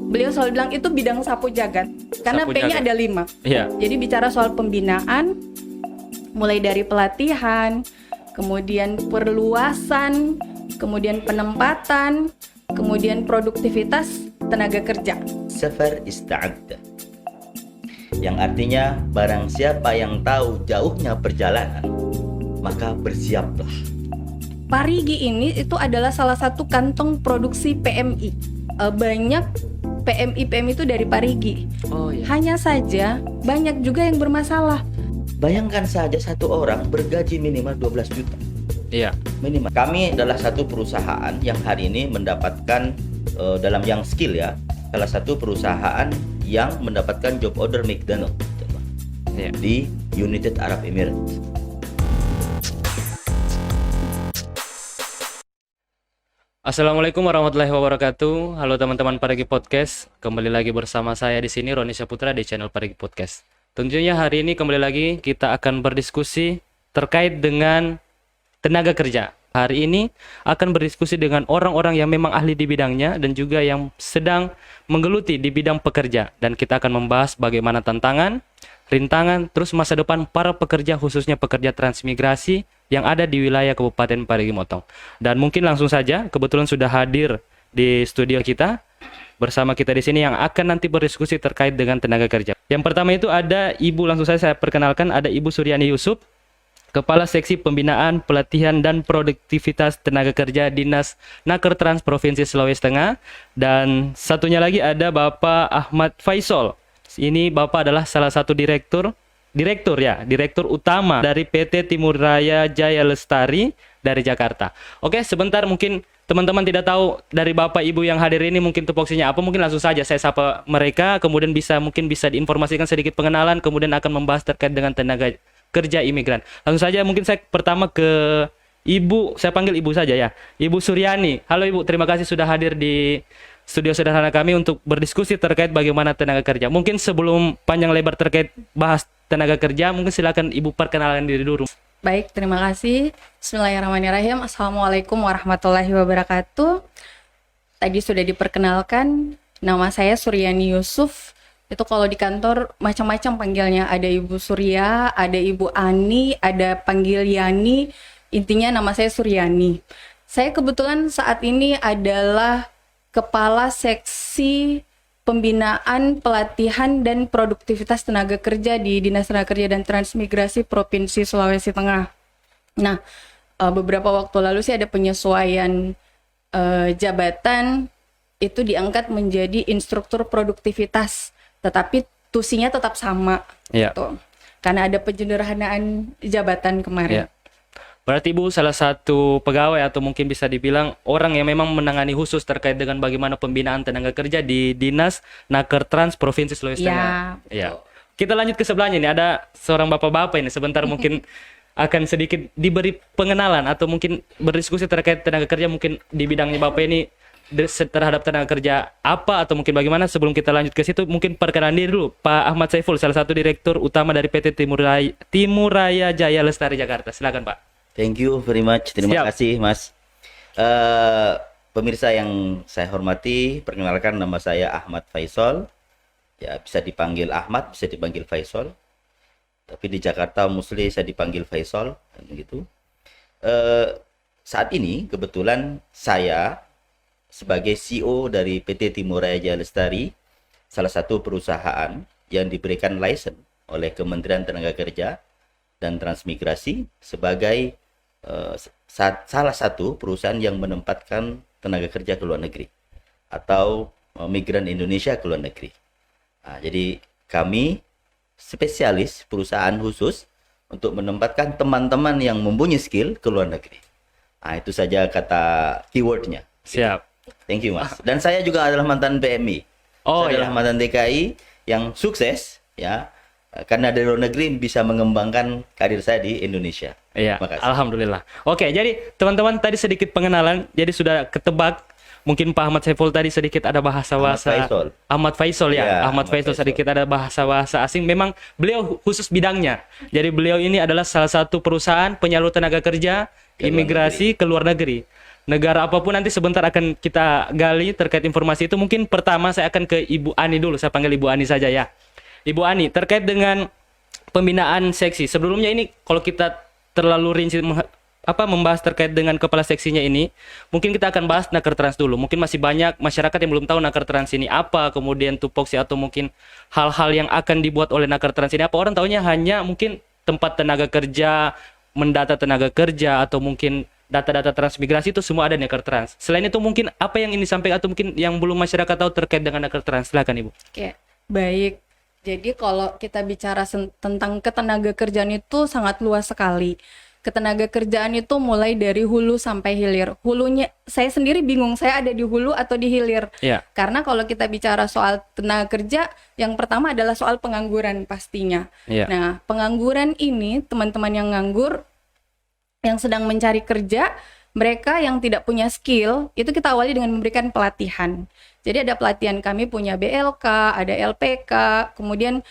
beliau selalu bilang itu bidang sapu jagat karena Sapu P-nya jagat. ada 5. Iya. Jadi bicara soal pembinaan, mulai dari pelatihan, kemudian perluasan, kemudian penempatan, kemudian produktivitas tenaga kerja. Safar ista'adda, yang artinya barang siapa yang tahu jauhnya perjalanan, maka bersiaplah. Parigi ini itu adalah salah satu kantong produksi PMI. Banyak PMI itu dari Parigi. Oh iya. Hanya saja banyak juga yang bermasalah. Bayangkan saja satu orang bergaji minimal 12 juta. Iya. Minimal. Kami adalah satu perusahaan yang hari ini mendapatkan dalam yang skill ya, salah satu perusahaan yang mendapatkan job order McDonald Iya. di United Arab Emirates. Assalamualaikum warahmatullahi wabarakatuh. Halo teman-teman Parigi Podcast. Kembali lagi bersama saya di sini Roni Saputra di channel Parigi Podcast. Tentunya hari ini kembali lagi kita akan berdiskusi terkait dengan tenaga kerja. Hari ini akan berdiskusi dengan orang-orang yang memang ahli di bidangnya dan juga yang sedang menggeluti di bidang pekerja, dan kita akan membahas bagaimana tantangan, rintangan, terus masa depan para pekerja, khususnya pekerja transmigrasi yang ada di wilayah Kabupaten Parigi Motong. Dan mungkin langsung saja, kebetulan sudah hadir di studio kita bersama kita di sini yang akan nanti berdiskusi terkait dengan tenaga kerja. Yang pertama itu ada Ibu, langsung saja saya perkenalkan, ada Ibu Suryani Yusuf, Kepala Seksi Pembinaan, Pelatihan dan Produktivitas Tenaga Kerja Dinas Nakertrans Provinsi Sulawesi Tengah. Dan satunya lagi ada Bapak Ahmad Faisal. Ini Bapak adalah salah satu direktur utama dari PT Timur Raya Jaya Lestari dari Jakarta. Oke, sebentar, mungkin teman-teman tidak tahu dari Bapak Ibu yang hadir ini mungkin tupoksinya apa, mungkin langsung saja saya sapa mereka, kemudian mungkin bisa diinformasikan sedikit pengenalan, kemudian akan membahas terkait dengan tenaga kerja imigran. Langsung saja mungkin saya pertama ke Ibu, saya panggil Ibu saja ya. Ibu Suryani. Halo Ibu, terima kasih sudah hadir di studio sederhana kami untuk berdiskusi terkait bagaimana tenaga kerja. Mungkin sebelum panjang lebar terkait bahas tenaga kerja, mungkin silakan Ibu perkenalkan diri dulu. Baik, terima kasih. Bismillahirrahmanirrahim. Assalamualaikum warahmatullahi wabarakatuh. Tadi sudah diperkenalkan, nama saya Suryani Yusuf. Itu kalau di kantor macam-macam panggilnya. Ada Ibu Surya, ada Ibu Ani, ada panggil Yani. Intinya nama saya Suryani. Saya kebetulan saat ini adalah Kepala Seksi Pembinaan, Pelatihan dan Produktivitas Tenaga Kerja di Dinas Tenaga Kerja dan Transmigrasi Provinsi Sulawesi Tengah. Nah, beberapa waktu lalu sih ada penyesuaian jabatan, itu diangkat menjadi instruktur produktivitas, tetapi tusinya tetap sama. Iya. Gitu. Karena ada penyederhanaan jabatan kemarin. Iya. Berarti Ibu salah satu pegawai atau mungkin bisa dibilang orang yang memang menangani khusus terkait dengan bagaimana pembinaan tenaga kerja di Dinas Nakertrans Provinsi Sulawesi Tengah. Iya. Kita lanjut ke sebelahnya nih, ada seorang bapak-bapak ini sebentar mungkin akan sedikit diberi pengenalan atau mungkin berdiskusi terkait tenaga kerja, mungkin di bidangnya Bapak ini terhadap tenaga kerja apa atau mungkin bagaimana. Sebelum kita lanjut ke situ, mungkin perkenalan diri dulu. Pak Ahmad Saiful, salah satu direktur utama dari PT Timur Raya Jaya Lestari Jakarta. Silakan Pak. Thank you very much. Terima Siap. kasih Mas. Pemirsa yang saya hormati, perkenalkan nama saya Ahmad Faisal. Ya, bisa dipanggil Ahmad, bisa dipanggil Faisal. Tapi di Jakarta mostly saya dipanggil Faisal, gitu. Saat ini kebetulan saya sebagai CEO dari PT Timur Raya Jaya Lestari, salah satu perusahaan yang diberikan license oleh Kementerian Tenaga Kerja dan Transmigrasi sebagai salah satu perusahaan yang menempatkan tenaga kerja ke luar negeri atau migran Indonesia ke luar negeri. Nah, jadi kami spesialis perusahaan khusus untuk menempatkan teman-teman yang mempunyai skill ke luar negeri. Nah, itu saja kata keywordnya. Siap. Thank you Mas. Dan saya juga adalah mantan PMI. Oh, saya adalah mantan TKI yang sukses ya. Karena dari luar negeri bisa mengembangkan karir saya di Indonesia. Iya, Makasih. alhamdulillah. Oke, jadi teman-teman tadi sedikit pengenalan, jadi sudah ketebak. Mungkin Pak Ahmad Saiful tadi sedikit ada bahasa-bahasa Ahmad Faisal ya, Ya, Ahmad Faisal sedikit ada bahasa-bahasa asing. Memang beliau khusus bidangnya. Jadi beliau ini adalah salah satu perusahaan penyalur tenaga kerja imigrasi ke luar negeri. negara apapun nanti sebentar akan kita gali terkait informasi itu. Mungkin pertama saya akan ke Ibu Ani dulu, saya panggil Ibu Ani saja ya. Ibu Ani, terkait dengan pembinaan seksi. Sebelumnya ini kalau kita terlalu rinci membahas terkait dengan kepala seksinya ini, mungkin kita akan bahas Nakertrans dulu. Mungkin masih banyak masyarakat yang belum tahu Nakertrans ini apa, kemudian tupoksi atau mungkin hal-hal yang akan dibuat oleh Nakertrans ini apa. Orang taunya hanya mungkin tempat tenaga kerja, mendata tenaga kerja, atau mungkin data-data transmigrasi itu semua ada di Nakertrans. Selain itu mungkin apa yang ingin disampaikan atau mungkin yang belum masyarakat tahu terkait dengan Nakertrans? Silakan Ibu. Oke, baik. Jadi kalau kita bicara tentang ketenaga kerjaan itu sangat luas sekali. Ketenaga kerjaan itu mulai dari hulu sampai hilir. Hulunya saya sendiri bingung, saya ada di hulu atau di hilir. Iya. Karena kalau kita bicara soal tenaga kerja, yang pertama adalah soal pengangguran pastinya. Iya. Nah, pengangguran ini teman-teman yang nganggur, yang sedang mencari kerja, mereka yang tidak punya skill, itu kita awali dengan memberikan pelatihan. Jadi ada pelatihan, kami punya BLK, ada LPK, kemudian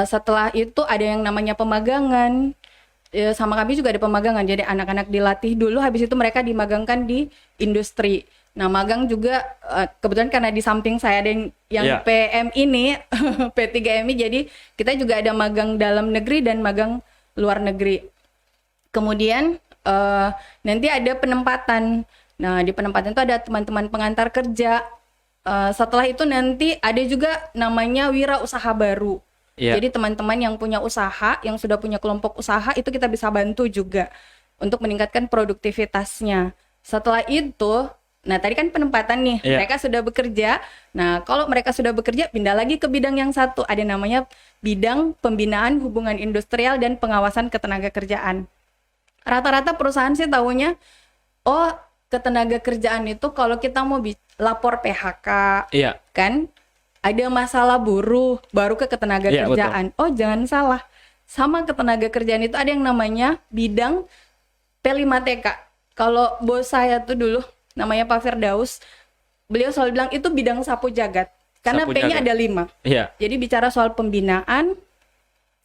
setelah itu ada yang namanya pemagangan. Sama kami juga ada pemagangan, jadi anak-anak dilatih dulu, habis itu mereka dimagangkan di industri. Nah, magang juga kebetulan karena di samping saya ada yang PM ini, P3MI, jadi kita juga ada magang dalam negeri dan magang luar negeri. Kemudian nanti ada penempatan. Nah, di penempatan itu ada teman-teman pengantar kerja. Setelah itu nanti ada juga namanya wirausaha baru. Jadi teman-teman yang punya usaha, yang sudah punya kelompok usaha, itu kita bisa bantu juga untuk meningkatkan produktivitasnya. Setelah itu, nah tadi kan penempatan nih, mereka sudah bekerja. Nah, kalau mereka sudah bekerja, pindah lagi ke bidang yang satu. Ada namanya bidang pembinaan hubungan industrial dan pengawasan ketenaga kerjaan. Rata-rata perusahaan sih tahunya, oh ketenaga kerjaan itu kalau kita mau lapor PHK, kan? Ada masalah buruh, baru ke ketenaga kerjaan. Betul. Oh, jangan salah. Sama ketenaga kerjaan itu ada yang namanya bidang P5TK. Kalau bos saya tuh dulu, namanya Pak Firdaus, beliau selalu bilang itu bidang sapu jagat. Karena P-nya ada 5. Jadi bicara soal pembinaan,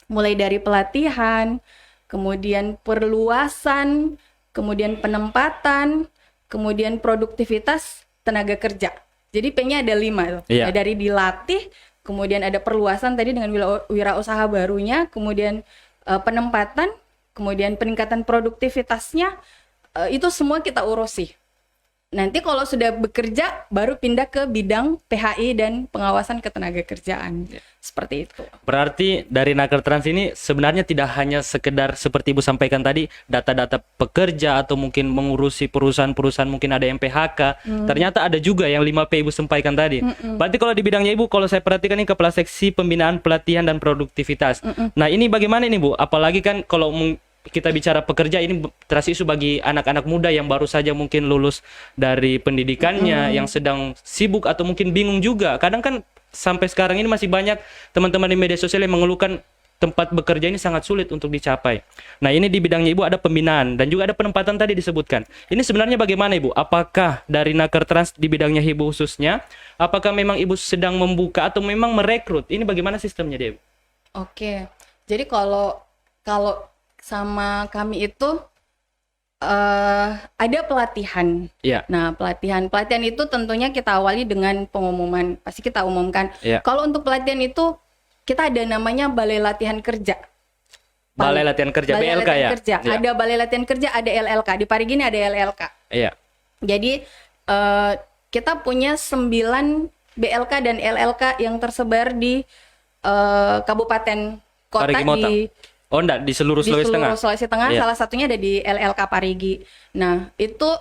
mulai dari pelatihan, kemudian perluasan, kemudian penempatan, kemudian produktivitas tenaga kerja. Jadi P-nya ada 5 tuh. Nah, dari dilatih, kemudian ada perluasan tadi dengan wirausaha barunya, kemudian penempatan, kemudian peningkatan produktivitasnya, itu semua kita urusi. Nanti kalau sudah bekerja, baru pindah ke bidang PHI dan pengawasan ketenaga kerjaan. Seperti itu. Berarti dari Nakertrans ini sebenarnya tidak hanya sekedar seperti Ibu sampaikan tadi, data-data pekerja atau mungkin mengurusi perusahaan-perusahaan, mungkin ada yang PHK. Ternyata ada juga yang 5P Ibu sampaikan tadi. Berarti kalau di bidangnya Ibu, kalau saya perhatikan ini Kepala Seksi Pembinaan Pelatihan dan Produktivitas. Nah, ini bagaimana ini Bu? Apalagi kan kalau kita bicara pekerja, ini terasa isu bagi anak-anak muda yang baru saja mungkin lulus dari pendidikannya, yang sedang sibuk atau mungkin bingung juga. Kadang kan sampai sekarang ini masih banyak teman-teman di media sosial yang mengeluhkan tempat bekerja ini sangat sulit untuk dicapai. Nah, ini di bidangnya Ibu ada pembinaan dan juga ada penempatan tadi disebutkan. Ini sebenarnya bagaimana Ibu? Apakah dari Nakertrans di bidangnya Ibu khususnya, apakah memang Ibu sedang membuka atau memang merekrut? Ini bagaimana sistemnya Ibu? Oke. Jadi kalau sama kami itu ada pelatihan. Nah, pelatihan itu tentunya kita awali dengan pengumuman. Pasti kita umumkan. Kalau untuk pelatihan itu kita ada namanya Balai Latihan Kerja. Balai Latihan Kerja, BLK ya? Kerja. Ada Balai Latihan Kerja, ada LLK. Di Parigi ini ada LLK. Jadi kita punya 9 BLK dan LLK yang tersebar di kabupaten kota di enggak, di seluruh Sulawesi Tengah. Sulawesi Tengah, salah satunya ada di LLK Parigi. Nah, itu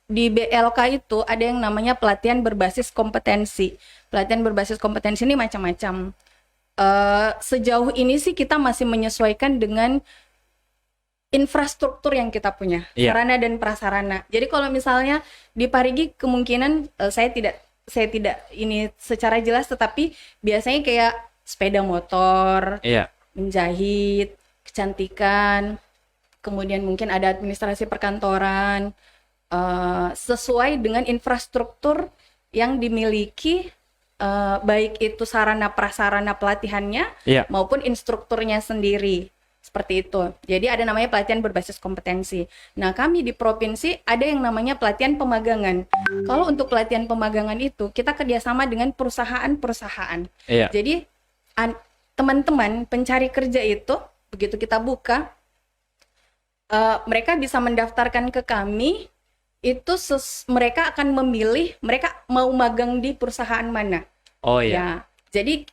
di BLK itu ada yang namanya pelatihan berbasis kompetensi. Pelatihan berbasis kompetensi ini macam-macam. Sejauh ini sih kita masih menyesuaikan dengan infrastruktur yang kita punya, sarana dan prasarana. Jadi kalau misalnya di Parigi kemungkinan saya tidak ini secara jelas, tetapi biasanya kayak sepeda motor, menjahit, kecantikan, kemudian mungkin ada administrasi perkantoran, sesuai dengan infrastruktur yang dimiliki, baik itu sarana prasarana pelatihannya maupun instrukturnya sendiri. Seperti itu. Jadi ada namanya pelatihan berbasis kompetensi. Nah, kami di provinsi ada yang namanya pelatihan pemagangan. Kalau untuk pelatihan pemagangan itu kita kerjasama dengan perusahaan-perusahaan. Iya. Jadi teman-teman pencari kerja itu begitu kita buka, mereka bisa mendaftarkan ke kami. Itu mereka akan memilih mereka mau magang di perusahaan mana. Oh iya. Ya, jadi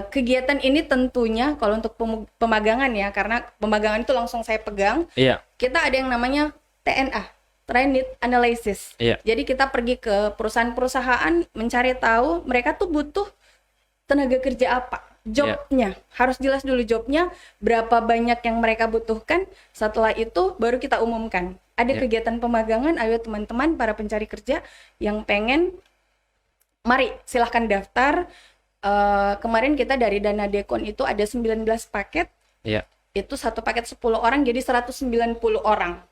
kegiatan ini tentunya kalau untuk pemagangan ya, karena pemagangan itu langsung saya pegang. Iya. Kita ada yang namanya TNA, Trend Need Analysis. Iya. Jadi kita pergi ke perusahaan-perusahaan mencari tahu mereka tuh butuh tenaga kerja apa, jobnya. Harus jelas dulu jobnya, berapa banyak yang mereka butuhkan. Setelah itu baru kita umumkan. Ada kegiatan pemagangan, ayo teman-teman para pencari kerja yang pengen, mari silahkan daftar. Kemarin kita dari Dana Dekon itu ada 19 paket. Iya. Itu satu paket 10 orang jadi 190 orang.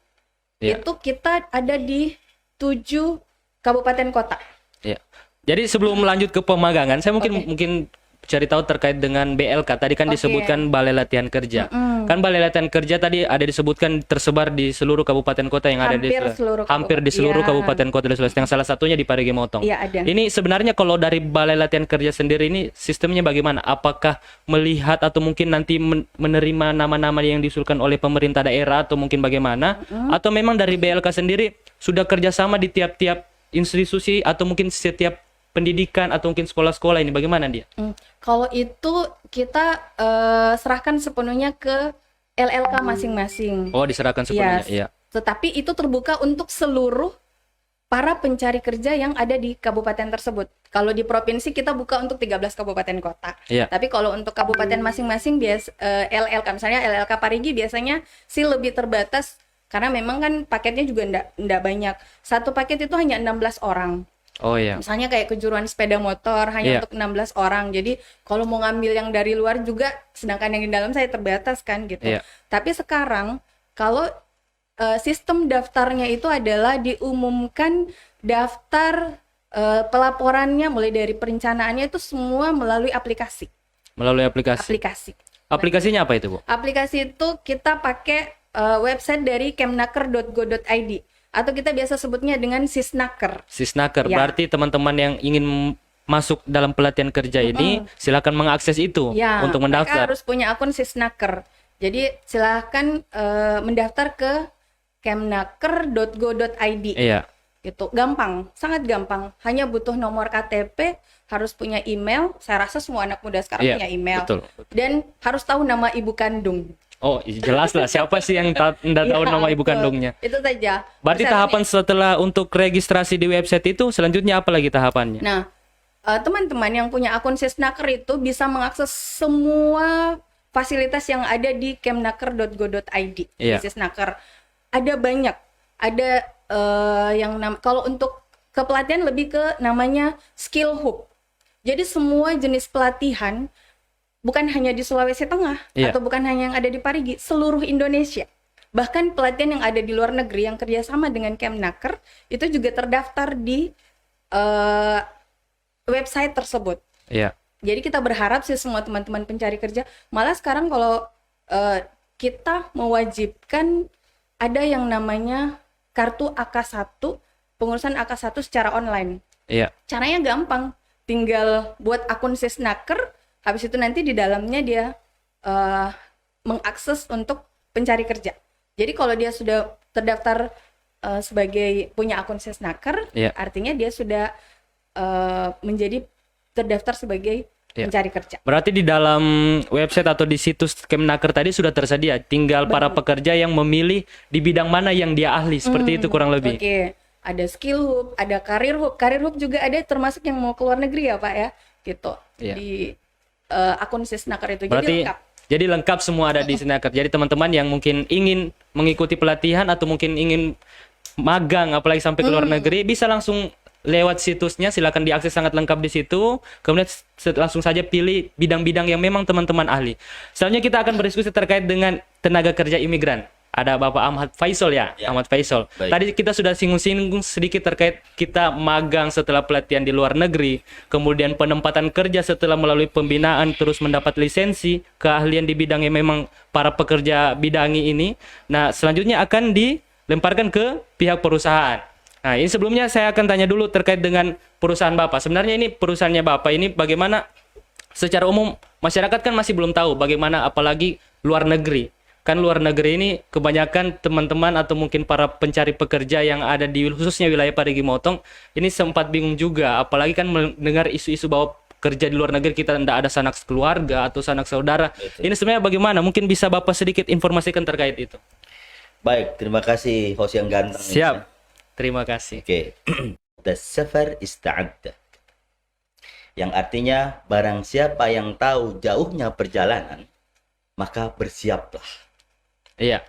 Iya. Itu kita ada di 7 kabupaten kota. Iya. Jadi sebelum lanjut ke pemagangan, saya mungkin Oke. cari tahu terkait dengan BLK. Tadi kan Oke. disebutkan Balai Latihan Kerja. Kan Balai Latihan Kerja tadi ada disebutkan tersebar di seluruh kabupaten kota yang ada di hampir di seluruh Iya. kabupaten kota di Sulawesi. Yang salah satunya di Parigi Motong. Iya, ada. Ini sebenarnya kalau dari Balai Latihan Kerja sendiri ini sistemnya bagaimana? Apakah melihat atau mungkin nanti menerima nama-nama yang diusulkan oleh pemerintah daerah atau mungkin bagaimana? Atau memang dari BLK sendiri sudah kerjasama di tiap-tiap institusi atau mungkin setiap pendidikan atau mungkin sekolah-sekolah ini bagaimana dia? Kalau itu kita serahkan sepenuhnya ke LLK masing-masing. Oh, diserahkan sepenuhnya. Yes. Iya. Tetapi itu terbuka untuk seluruh para pencari kerja yang ada di kabupaten tersebut. Kalau di provinsi kita buka untuk 13 kabupaten kota. Iya. Tapi kalau untuk kabupaten masing-masing LLK, misalnya LLK Parigi biasanya sih lebih terbatas karena memang kan paketnya juga ndak banyak. Satu paket itu hanya 16 orang. Oh iya. Misalnya kayak kejuruan sepeda motor Iya. hanya untuk 16 orang. Jadi kalau mau ngambil yang dari luar juga, sedangkan yang di dalam saya terbatas kan gitu. Iya. Tapi sekarang kalau sistem daftarnya itu adalah diumumkan daftar pelaporannya mulai dari perencanaannya itu semua melalui aplikasi. Melalui aplikasi. Aplikasi. Aplikasinya apa itu, Bu? Aplikasi itu kita pakai website dari kemnaker.go.id atau kita biasa sebutnya dengan Sisnaker. Sisnaker. Ya. Berarti teman-teman yang ingin masuk dalam pelatihan kerja ini silakan mengakses itu Ya, untuk mereka mendaftar. harus punya akun Sisnaker. Jadi silahkan mendaftar ke kemnaker.go.id. Iya. Gitu. Gampang, sangat gampang. Hanya butuh nomor KTP, harus punya email. Saya rasa semua anak muda sekarang Iya, punya email. betul. Dan harus tahu nama ibu kandung. Oh, jelas lah siapa sih yang tidak tahu Ya, nama ibu betul. kandungnya. Itu saja. Berarti Persyaratannya. tahapan setelah untuk registrasi di website itu selanjutnya apa lagi tahapannya? Nah, teman-teman yang punya akun Sisnaker itu bisa mengakses semua fasilitas yang ada di kemnaker.go.id. Iya. Di Sisnaker ada banyak. Ada kalau untuk kepelatihan lebih ke namanya skill hub. Jadi semua jenis pelatihan bukan hanya di Sulawesi Tengah Iya. atau bukan hanya yang ada di Parigi, seluruh Indonesia. Bahkan pelatihan yang ada di luar negeri yang kerjasama dengan Kemnaker itu juga terdaftar di website tersebut. Iya. Jadi kita berharap sih semua teman-teman pencari kerja, malah sekarang kalau kita mewajibkan ada yang namanya kartu AK1, pengurusan AK1 secara online. Iya. Caranya gampang, tinggal buat akun Sisnaker, habis itu nanti di dalamnya dia mengakses untuk pencari kerja. Jadi kalau dia sudah terdaftar sebagai punya akun Sisnaker, Iya. artinya dia sudah menjadi terdaftar sebagai Iya. pencari kerja. Berarti di dalam website atau di situs Kemnaker tadi sudah tersedia, tinggal para pekerja yang memilih di bidang mana yang dia ahli, seperti itu kurang lebih. Oke, ada skill hub, ada karir hub. Karir hub juga ada termasuk yang mau ke luar negeri ya Pak ya, gitu. Iya. Di akun Sisnaker itu. Berarti Jadi lengkap. lengkap semua ada di Sisnaker. Jadi teman-teman yang mungkin ingin mengikuti pelatihan atau mungkin ingin magang apalagi sampai ke luar negeri bisa langsung lewat situsnya, silakan diakses sangat lengkap di situ. Kemudian langsung saja pilih bidang-bidang yang memang teman-teman ahli. Selanjutnya kita akan berdiskusi terkait dengan tenaga kerja imigran. ada Bapak Ahmad Faisal ya, Ya. Ahmad Faisal. Baik. Tadi kita sudah singgung-singgung sedikit terkait kita magang setelah pelatihan di luar negeri, kemudian penempatan kerja setelah melalui pembinaan terus mendapat lisensi, keahlian di bidang yang memang para pekerja bidangi ini. Nah, selanjutnya akan dilemparkan ke pihak perusahaan. Nah, ini sebelumnya saya akan tanya dulu terkait dengan perusahaan Bapak. Sebenarnya ini perusahaannya Bapak ini bagaimana secara umum masyarakat kan masih belum tahu bagaimana apalagi luar negeri. Kan luar negeri ini kebanyakan teman-teman atau mungkin para pencari pekerja yang ada di khususnya wilayah Parigi Motong ini sempat bingung juga, apalagi kan mendengar isu-isu bahwa kerja di luar negeri kita tidak ada sanak keluarga atau sanak saudara. Betul. Ini sebenarnya bagaimana? Mungkin bisa Bapak sedikit informasikan terkait itu. Baik, terima kasih host yang ganteng. ini. Siap. Terima kasih. Oke. Das-safar ista'adda. Yang artinya barang siapa yang tahu jauhnya perjalanan, maka bersiaplah. Iya.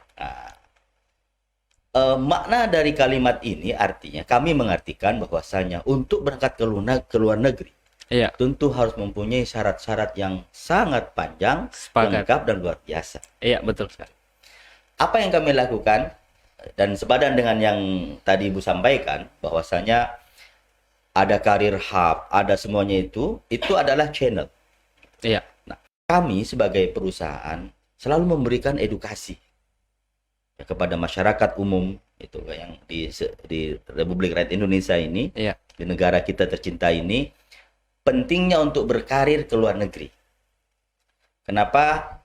Makna dari kalimat ini artinya kami mengartikan bahwasanya untuk berangkat ke luar negeri Iya. tentu harus mempunyai syarat-syarat yang sangat panjang, Sepakat. lengkap dan luar biasa. Iya, betul sekali. Apa yang kami lakukan dan sepadan dengan yang tadi Ibu sampaikan bahwasanya ada karir hub, ada semuanya itu adalah channel. Iya. Kami sebagai perusahaan selalu memberikan edukasi ya, kepada masyarakat umum itu yang di Republik Rakyat Indonesia ini, Iya. di negara kita tercinta ini, pentingnya untuk berkarir ke luar negeri. Kenapa?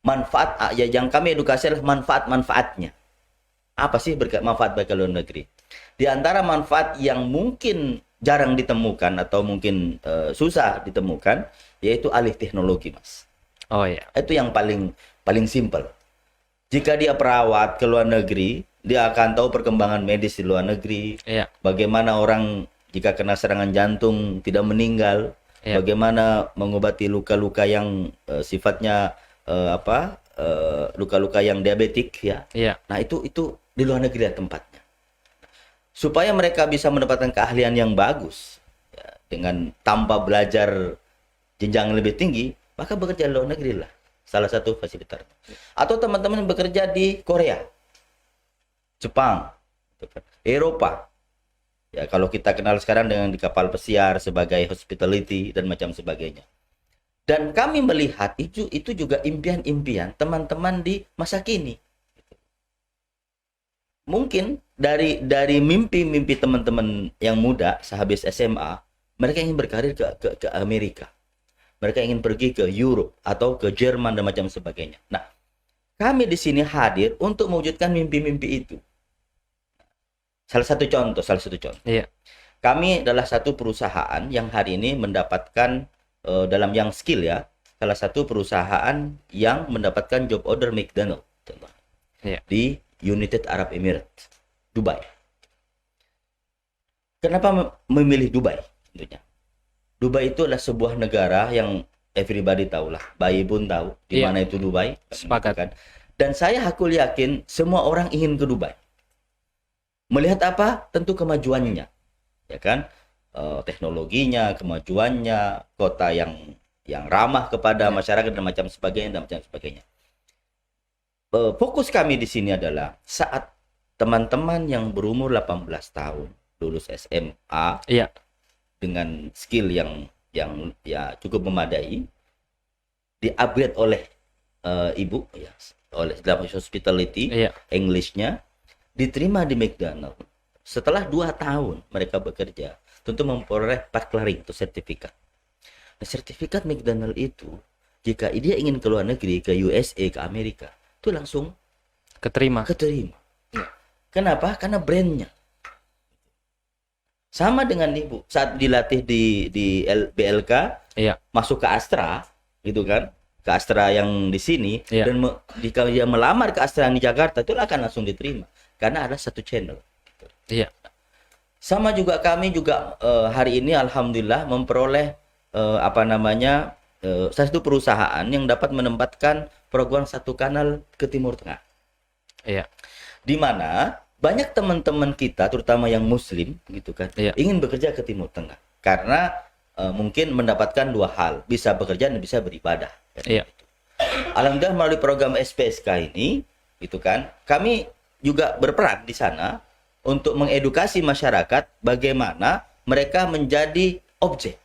Manfaat ya, yang kami edukasi adalah manfaat-manfaatnya. Apa sih manfaat baik ke luar negeri? Di antara manfaat yang mungkin jarang ditemukan atau mungkin susah ditemukan, yaitu alih teknologi, Mas. Oh iya. Itu yang paling simpel. Jika dia perawat ke luar negeri, dia akan tahu perkembangan medis di luar negeri. Iya. Bagaimana orang jika kena serangan jantung tidak meninggal. Iya. Bagaimana mengobati luka-luka yang sifatnya luka-luka yang diabetik ya. Iya. Nah, itu di luar negeri lah tempatnya. Supaya mereka bisa mendapatkan keahlian yang bagus ya, dengan tanpa belajar jenjang lebih tinggi, maka bekerja di luar negeri lah salah satu fasilitator. Atau teman-teman yang bekerja di Korea, Jepang, Eropa. Ya, kalau kita kenal sekarang dengan di kapal pesiar sebagai hospitality dan macam sebagainya. Dan kami melihat itu juga impian-impian teman-teman di masa kini. Mungkin dari mimpi-mimpi teman-teman yang muda sehabis SMA, mereka ingin berkarir ke Amerika. Mereka ingin pergi ke Europe atau ke Jerman dan macam sebagainya. Nah, kami di sini hadir untuk mewujudkan mimpi-mimpi itu. Salah satu contoh. Iya. Kami adalah satu perusahaan yang hari ini mendapatkan dalam yang skill ya, salah satu perusahaan yang mendapatkan job order McDonald Iya. di United Arab Emirates, Dubai. Kenapa memilih Dubai? Tentunya, Dubai itu adalah sebuah negara yang everybody tahu lah, bayi pun tahu di Iya. mana itu Dubai. Sepakat. Kan? Dan saya aku yakin semua orang ingin ke Dubai. Melihat apa? Tentu kemajuannya, ya kan? Teknologinya, kemajuannya, kota yang ramah kepada masyarakat dan macam sebagainya. Fokus kami di sini adalah saat teman-teman yang berumur 18 tahun lulus SMA Iya. dengan skill yang ya cukup memadai, di-upgrade oleh ibu ya, oleh dalam hospitality, Iya. Englishnya diterima di McDonald. Setelah 2 tahun mereka bekerja, tentu memperoleh Paclaring atau sertifikat. Nah, sertifikat McDonald itu, jika dia ingin ke luar negeri, ke USA, ke Amerika, itu langsung Keterima. keterima. Kenapa? Karena brandnya. Sama dengan ibu saat dilatih di BLK, Iya. masuk ke Astra, gitu kan? Ke Astra yang di sini, Iya. dan jika dia melamar ke Astra yang di Jakarta, itu akan langsung diterima karena ada satu channel. Iya. Sama juga kami juga hari ini alhamdulillah memperoleh satu perusahaan yang dapat menempatkan program satu kanal ke Timur Tengah. Iya. Di mana banyak teman-teman kita terutama yang muslim gitu kan, Iya. ingin bekerja ke Timur Tengah karena mungkin mendapatkan 2 hal, bisa bekerja dan bisa beribadah kan, Iya. gitu. Alhamdulillah melalui program SPSK ini gitu kan. Kami juga berperan di sana untuk mengedukasi masyarakat bagaimana mereka menjadi objek,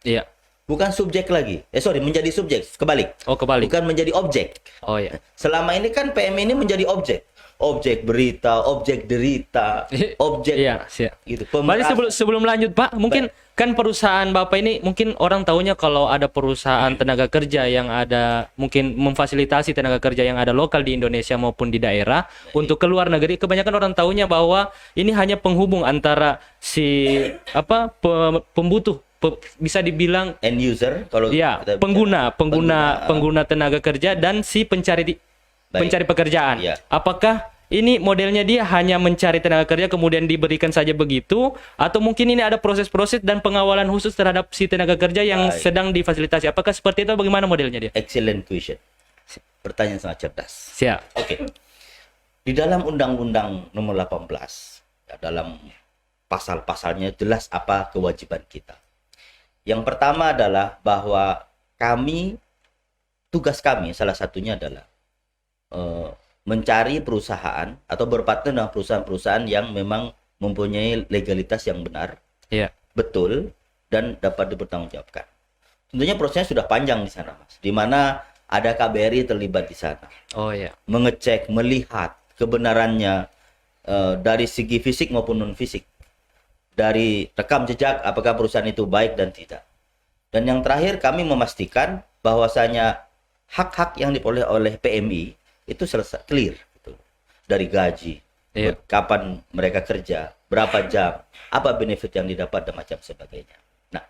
Iya. bukan subjek lagi. Menjadi subjek, kebalik. Oh, kebalik. Bukan menjadi objek. Oh ya. Selama ini kan PM ini menjadi objek. Objek berita, objek derita, objek Iya, siap. gitu. Berarti sebelum lanjut Pak, mungkin kan perusahaan Bapak ini mungkin orang taunya kalau ada perusahaan tenaga kerja yang ada mungkin memfasilitasi tenaga kerja yang ada lokal di Indonesia maupun di daerah untuk ke luar negeri. Kebanyakan orang taunya bahwa ini hanya penghubung antara si pembutuh bisa dibilang end user kalau ya kita bicara. pengguna tenaga kerja dan si pencari pekerjaan. Iya. Apakah ini modelnya dia hanya mencari tenaga kerja kemudian diberikan saja begitu, atau mungkin ini ada proses-proses dan pengawalan khusus terhadap si tenaga kerja yang Baik. sedang difasilitasi? Apakah seperti itu? Bagaimana modelnya dia? Excellent question. Pertanyaan sangat cerdas. Siap. Oke. Di dalam Undang-Undang Nomor 18, ya, dalam pasal-pasalnya jelas apa kewajiban kita. Yang pertama adalah bahwa tugas kami salah satunya adalah mencari perusahaan atau berpartner dengan perusahaan-perusahaan yang memang mempunyai legalitas yang benar, Iya. betul, dan dapat dipertanggungjawabkan. Tentunya prosesnya sudah panjang di sana, Mas. Di mana ada KBRI terlibat di sana, Oh ya. mengecek, melihat kebenarannya dari segi fisik maupun non fisik, dari rekam jejak apakah perusahaan itu baik dan tidak. Dan yang terakhir kami memastikan bahwasanya hak-hak yang diperoleh oleh PMI itu selesai clear gitu. Dari gaji, Iya. kapan mereka kerja, berapa jam, apa benefit yang didapat dan macam sebagainya. Nah,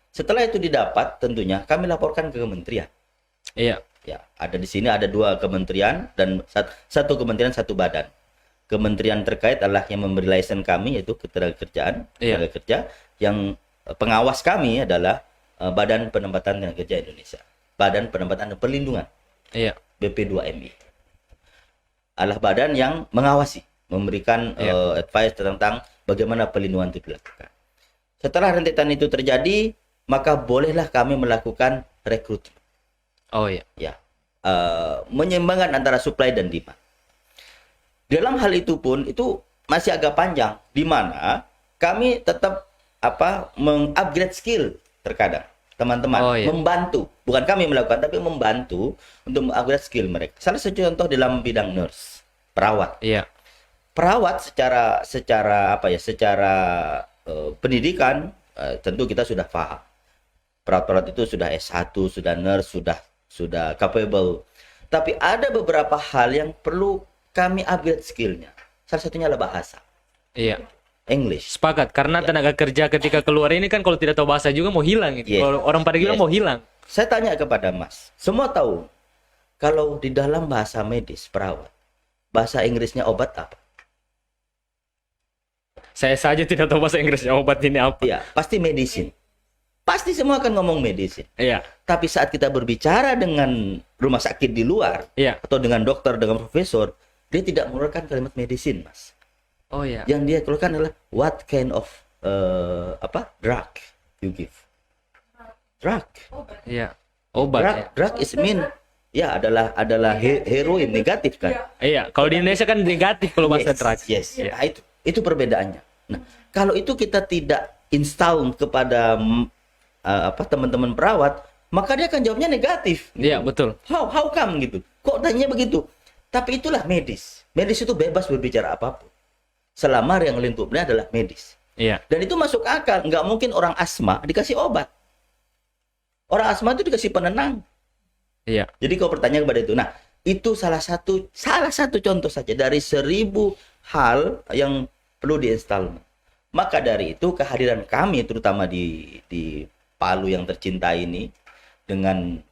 setelah itu didapat tentunya kami laporkan ke kementerian. Iya. Ya, ada di sini ada 2 kementerian dan satu kementerian satu badan. Kementerian terkait adalah yang memberi lisensi kami yaitu Ketenagakerjaan, Iya. tenaga kerja, yang pengawas kami adalah Badan Penempatan Tenaga Kerja Indonesia, Badan Penempatan dan Perlindungan, Iya. BP2MI. Adalah badan yang mengawasi, memberikan advice tentang bagaimana perlindungan itu dilakukan. Setelah rentetan itu terjadi, maka bolehlah kami melakukan rekrutmen. Oh ya. Ya, menyeimbangkan antara supply dan demand. Dalam hal itu pun itu masih agak panjang, di mana kami tetap mengupgrade skill terkadang teman-teman, Oh, iya. membantu, bukan kami melakukan tapi membantu untuk mengupgrade skill mereka. Salah satu contoh dalam bidang nurse, perawat. Iya. Perawat secara pendidikan tentu kita sudah paham. Perawat-perawat itu sudah S1, sudah nurse, sudah capable. Tapi ada beberapa hal yang perlu kami upgrade skillnya. Salah satunya adalah bahasa Iya. English. Sepakat, karena tenaga kerja ketika keluar ini kan kalau tidak tahu bahasa juga mau hilang gitu. Yes. Kalau orang pada bilang Yes. mau hilang. Saya tanya kepada Mas, semua tahu kalau di dalam bahasa medis perawat, bahasa Inggrisnya obat apa? Saya saja tidak tahu bahasa Inggrisnya obat ini apa. Ya, pasti medicine. Pasti semua akan ngomong medicine. Iya. Tapi saat kita berbicara dengan rumah sakit di luar, Iya. atau dengan dokter, dengan profesor, dia tidak mengeluarkan kalimat medicine, Mas. Oh ya. Yang dia keluarkan adalah what kind of drug you give. Drug. Iya. Obat ya. Drug is mean adalah heroin negatif kan. Iya, kalau di Indonesia kan negatif kalau bahasa drugs. Yes. Iya. Nah, itu perbedaannya. Nah, kalau itu kita tidak install kepada teman-teman perawat, maka dia akan jawabnya negatif. Iya, betul. How come gitu? Kok tanya begitu? Tapi itulah medis. Medis itu bebas berbicara apapun. Selama yang lingkupnya adalah medis. Iya. Dan itu masuk akal. Nggak mungkin orang asma dikasih obat. Orang asma itu dikasih penenang. Iya. Jadi kau bertanya kepada itu. Nah, itu salah satu contoh saja dari 1000 hal yang perlu diinstal. Maka dari itu kehadiran kami terutama di Palu yang tercinta ini dengan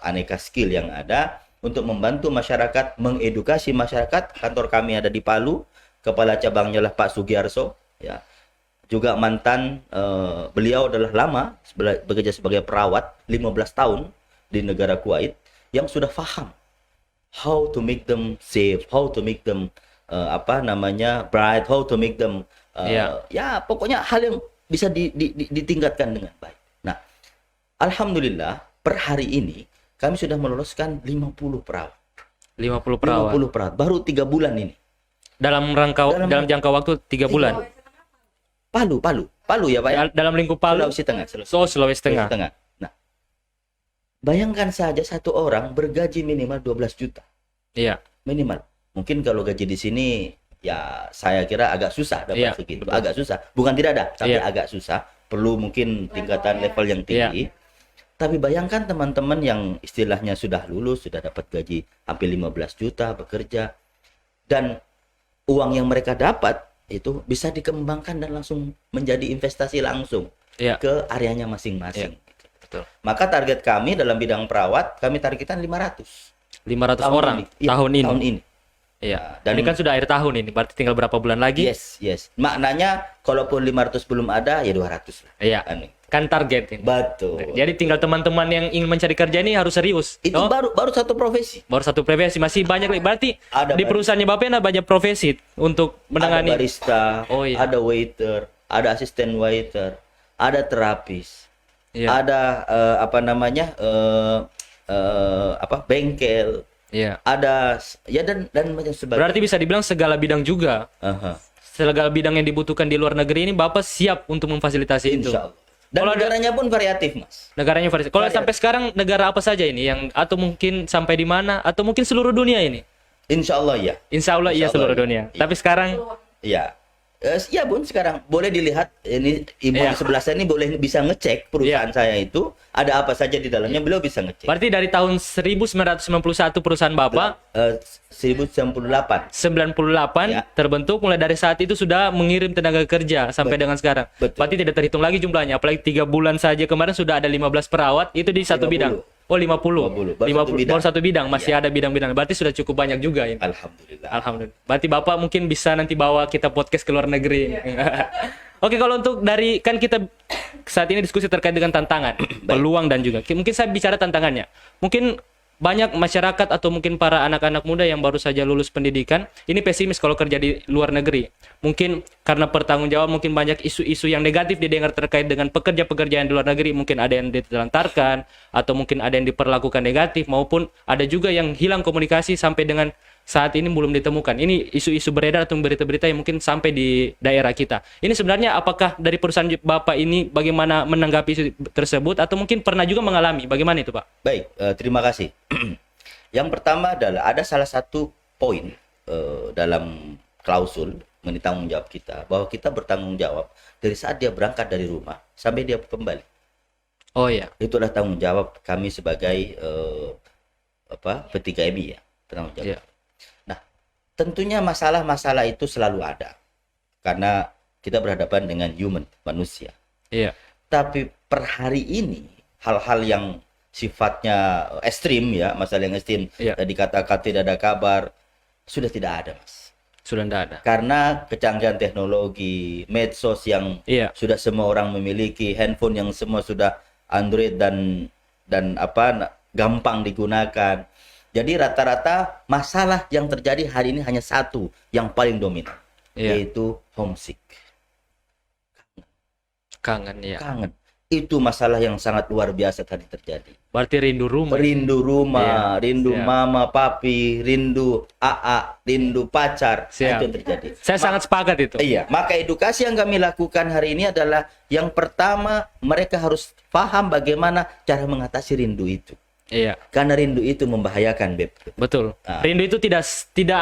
aneka skill yang ada untuk membantu masyarakat, mengedukasi masyarakat. Kantor kami ada di Palu, kepala cabangnya adalah Pak Sugiarso, ya. Juga mantan beliau adalah lama bekerja sebagai perawat 15 tahun di negara Kuwait yang sudah paham how to make them safe, how to make them bright, how to make them ya pokoknya hal yang bisa ditingkatkan dengan baik. Nah, alhamdulillah per hari ini kami sudah meloloskan 50 perawat. 50 perawat. 50 perawat. Baru 3 bulan ini. Dalam jangka waktu 3 bulan. Palu ya Pak ya. Dalam lingkup Palu. Sulawesi Tengah. Sulawesi Tengah. Nah, bayangkan saja satu orang bergaji minimal 12 juta. Iya. Minimal. Mungkin kalau gaji di sini ya saya kira agak susah dapat segitu. Betul. Agak susah. Bukan tidak ada, tapi Iya. agak susah. Perlu mungkin tingkatan level yang tinggi. Tapi bayangkan teman-teman yang istilahnya sudah lulus, sudah dapat gaji hampir 15 juta bekerja. Dan uang yang mereka dapat itu bisa dikembangkan dan langsung menjadi investasi langsung Iya. ke areanya masing-masing. Betul. Maka target kami dalam bidang perawat, kami targetkan 500. 500 orang Iya, tahun ini. Tahun ini. Iya. Dan Ini kan sudah akhir tahun ini, berarti tinggal berapa bulan lagi? Yes. Maknanya kalaupun 500 belum ada ya 200 lah. Iya. Kan? Kan target ini. Betul. Jadi tinggal teman-teman yang ingin mencari kerja ini harus serius. Itu Oh, baru satu profesi. baru satu profesi, masih banyak lagi. Berarti Ada di perusahaannya Bapak ada banyak profesi untuk menangani. Ada barista, Oh, iya. ada waiter, ada asisten waiter, ada terapis, Iya. ada bengkel, Iya. ada ya dan macam sebagainya. Berarti bisa dibilang segala bidang juga. Aha. Segala bidang yang dibutuhkan di luar negeri ini Bapak siap untuk memfasilitasi itu. Insya Allah. Dan Kalau ada- negaranya pun variatif, Mas. Negaranya variasi. Kalau Variatif. sampai sekarang negara apa saja ini yang atau mungkin sampai di mana atau mungkin seluruh dunia ini? Insya Allah ya. Insya Allah iya Insya Allah, seluruh iya. dunia. Iya. Tapi sekarang Iya. Iya Bun, sekarang boleh dilihat ini ibu Iya. di sebelah saya ini boleh bisa ngecek perusahaan saya itu ada apa saja di dalamnya, beliau bisa ngecek. berarti dari tahun 1991 perusahaan Bapak 1098. 98 Ya. terbentuk, mulai dari saat itu sudah mengirim tenaga kerja sampai dengan sekarang. Betul. Berarti tidak terhitung lagi jumlahnya. Apalagi 3 bulan saja kemarin sudah ada 15 perawat itu di satu 50. bidang. Oh 50. 50. Baru satu bidang. Baru satu bidang, masih ada bidang-bidang. Berarti sudah cukup banyak juga ini. Alhamdulillah. Alhamdulillah. Berarti Bapak mungkin bisa nanti bawa kita podcast ke luar negeri. Oke, kalau untuk dari kan kita saat ini diskusi terkait dengan tantangan, peluang dan juga mungkin saya bicara tantangannya. Mungkin banyak masyarakat atau mungkin para anak-anak muda yang baru saja lulus pendidikan ini pesimis kalau kerja di luar negeri. Mungkin karena pertanggungjawab, mungkin banyak isu-isu yang negatif didengar terkait dengan pekerja-pekerjaan di luar negeri. Mungkin ada yang ditelantarkan atau mungkin ada yang diperlakukan negatif, maupun ada juga yang hilang komunikasi sampai dengan saat ini belum ditemukan. Ini isu-isu beredar atau berita-berita yang mungkin sampai di daerah kita. Ini sebenarnya apakah dari perusahaan Bapak ini bagaimana menanggapi isu tersebut atau mungkin pernah juga mengalami? Bagaimana itu, Pak? Baik, terima kasih. Yang pertama adalah ada salah satu poin dalam klausul mengenai tanggung jawab kita, bahwa kita bertanggung jawab dari saat dia berangkat dari rumah sampai dia kembali. Oh iya. Itulah tanggung jawab kami sebagai P3MI ya, tanggung jawab. Iya. Nah, tentunya masalah-masalah itu selalu ada karena kita berhadapan dengan manusia. Iya. Tapi per hari ini hal-hal yang sifatnya ekstrim ya, masalah yang ekstrim, Iya. tadi katakan tidak ada kabar, sudah tidak ada, Mas. Sudah tidak ada. Karena kecanggihan teknologi, medsos yang Iya. sudah semua orang memiliki, handphone yang semua sudah Android dan gampang digunakan. Jadi rata-rata masalah yang terjadi hari ini hanya satu yang paling dominan, Iya. yaitu homesick. Kangen ya. Kangen. Itu masalah yang sangat luar biasa tadi terjadi. Berarti rindu rumah. Rindu rumah, Iya, rindu siap. mama, papi, rindu AA, rindu pacar. Nah, Siap. itu yang terjadi. Saya sangat sepakat itu. Iya, maka edukasi yang kami lakukan hari ini adalah yang pertama, mereka harus paham bagaimana cara mengatasi rindu itu. Iya, Karena rindu itu membahayakan, Beb. betul. Ah. Rindu itu tidak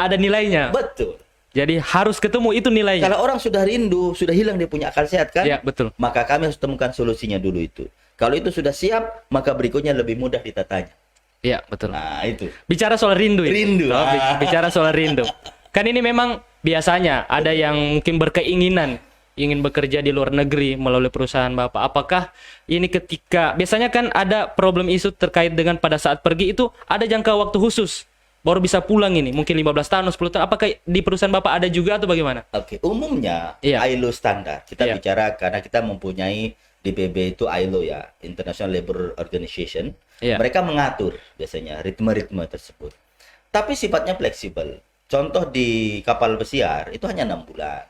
ada nilainya. Betul. Jadi harus ketemu itu nilainya. Kalau orang sudah rindu, sudah hilang dia punya akal sehat kan? Iya, betul. Maka kami harus temukan solusinya dulu itu. Kalau itu sudah siap, maka berikutnya lebih mudah ditatanya. Iya, betul. Nah, itu. Bicara soal rindu ini. Rindu. Oh, bicara soal rindu. Kan ini memang biasanya ada yang mungkin berkeinginan ingin bekerja di luar negeri melalui perusahaan Bapak. Apakah ini ketika biasanya kan ada problem isu terkait dengan pada saat pergi itu ada jangka waktu khusus baru bisa pulang ini, mungkin 15 tahun, 10 tahun. Apakah di perusahaan Bapak ada juga atau bagaimana? Oke, umumnya Iya. ILO standar. Kita Iya. bicara karena kita mempunyai di PB itu ILO ya, International Labour Organization. Iya. Mereka mengatur biasanya ritme-ritme tersebut. Tapi sifatnya fleksibel. Contoh di kapal pesiar itu hanya 6 bulan.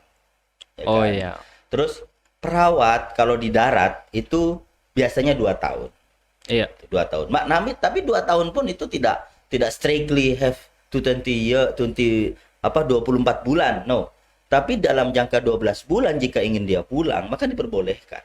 Ya Oh kan? iya. Terus perawat kalau di darat itu biasanya 2 tahun. Iya. 2 tahun. Tapi 2 tahun pun itu tidak strictly have to 20 year, 24 bulan. No. Tapi dalam jangka 12 bulan jika ingin dia pulang, maka diperbolehkan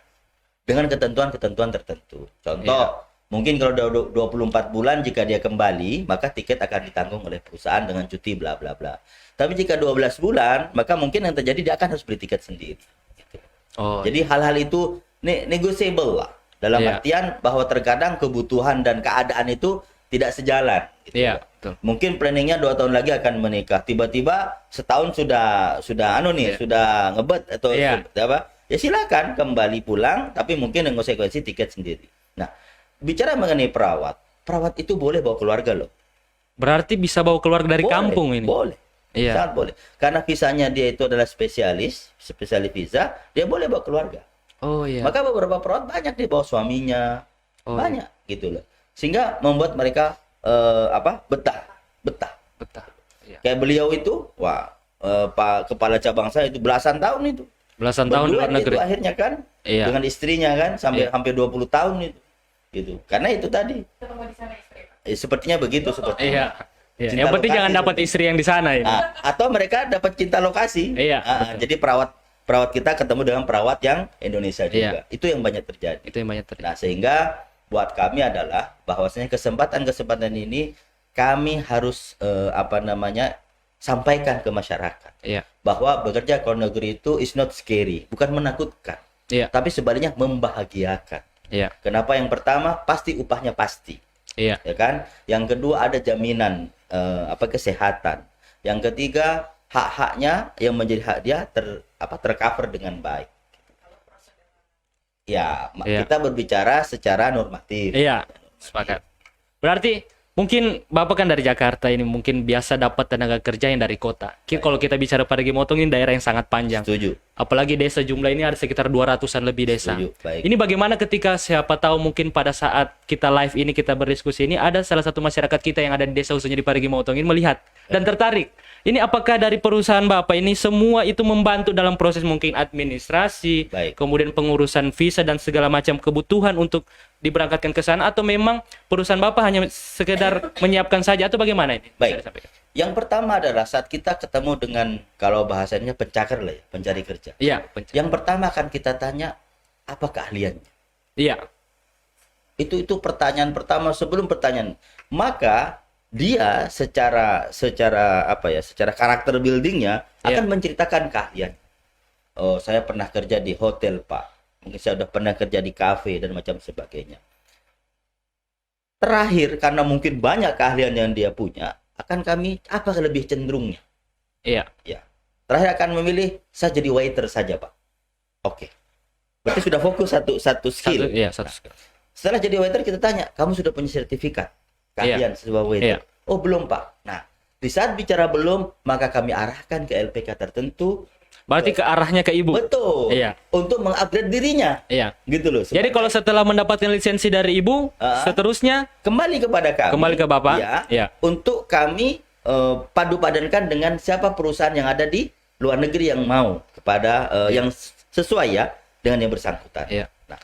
dengan ketentuan-ketentuan tertentu. Contoh, mungkin kalau udah 24 bulan jika dia kembali, maka tiket akan ditanggung oleh perusahaan dengan cuti bla bla bla. Tapi jika 12 bulan, maka mungkin yang terjadi dia akan harus beli tiket sendiri. Gitu. Oh, Jadi hal-hal itu negotiable lah. Dalam artian bahwa terkadang kebutuhan dan keadaan itu tidak sejalan. Gitu. iya, betul. Mungkin planningnya 2 tahun lagi akan menikah. Tiba-tiba setahun sudah sudah ngebet atau apa? Ya silakan kembali pulang, tapi mungkin dengan konsekuensi tiket sendiri. Nah, bicara mengenai perawat itu boleh bawa keluarga loh. Berarti bisa bawa keluarga dari Boleh, kampung ini. Boleh. Iya. Sangat boleh. Karena visanya dia itu adalah spesialis visa, dia boleh bawa keluarga. Oh iya. Maka beberapa perawat banyak dia bawa suaminya. Oh, banyak gitu loh. Sehingga membuat mereka betah. Betah. Iya. Kayak beliau itu, Pak Kepala Cabang saya itu belasan tahun itu. Belasan tahun di Berdua luar negeri. itu akhirnya kan Iya. dengan istrinya kan sampai hampir 20 tahun itu. Gitu. Karena itu tadi. Sepertinya begitu sepertinya. Iya. Cinta Yang penting lokasi jangan dapat seperti istri yang di sana ini. atau mereka dapat cinta lokasi. Iya, betul. Jadi perawat kita ketemu dengan perawat yang Indonesia juga. Itu yang banyak terjadi. Itu yang banyak terjadi. Nah, sehingga buat kami adalah bahwasanya kesempatan-kesempatan ini kami harus sampaikan ke masyarakat Iya. bahwa bekerja ke luar negeri itu is not scary, bukan menakutkan, Iya. tapi sebaliknya membahagiakan. Iya. Kenapa? Yang pertama pasti upahnya pasti, Iya. ya kan? Yang kedua ada jaminan kesehatan. Yang ketiga hak-haknya yang menjadi hak dia tercover dengan baik. Ya, Iya. kita berbicara secara normatif. Iya. Sepakat. Berarti mungkin Bapak kan dari Jakarta ini mungkin biasa dapat tenaga kerja yang dari kota. Kalau kita bicara Parigi Motong ini daerah yang sangat panjang. Setuju. Apalagi desa jumlah ini ada sekitar 200-an lebih desa. Setuju. Baik. Ini bagaimana ketika siapa tahu mungkin pada saat kita live ini kita berdiskusi ini ada salah satu masyarakat kita yang ada di desa khususnya di Parigi Motong ini melihat dan tertarik. Ini apakah dari perusahaan Bapak ini semua itu membantu dalam proses mungkin administrasi, Baik. kemudian pengurusan visa dan segala macam kebutuhan untuk diberangkatkan ke sana atau memang perusahaan Bapak hanya sekedar menyiapkan saja atau bagaimana ini? Baik. Bisa disampaikan? Yang pertama adalah saat kita ketemu dengan, kalau bahasanya pencakar lah ya, pencari kerja. Iya, Yang pertama akan kita tanya apa keahliannya. iya, Itu pertanyaan pertama sebelum pertanyaan. Maka dia secara karakter buildingnya akan menceritakan keahlian. Oh, saya pernah kerja di hotel, Pak. Mungkin saya udah pernah kerja di kafe dan macam sebagainya. Terakhir, karena mungkin banyak keahlian yang dia punya, akan kami apa lebih cenderungnya? iya, Ya. Terakhir akan memilih saya jadi waiter saja, Pak. Oke. Berarti sudah fokus satu skill. satu skill. Setelah jadi waiter kita tanya, kamu sudah punya sertifikat keahlian sebagai waiter? Iya. Oh, belum, Pak. Nah, di saat bicara belum, maka kami arahkan ke LPK tertentu. Berarti ke arahnya ke ibu. Betul. Iya. Untuk mengupgrade dirinya. Iya. Gitu loh. Jadi kalau setelah mendapatkan lisensi dari ibu, seterusnya kembali kepada kami. kembali ke Bapak. Ya. Iya. Untuk kami padu-padankan dengan siapa perusahaan yang ada di luar negeri yang mau kepada yang sesuai ya dengan yang bersangkutan. Iya. Nah,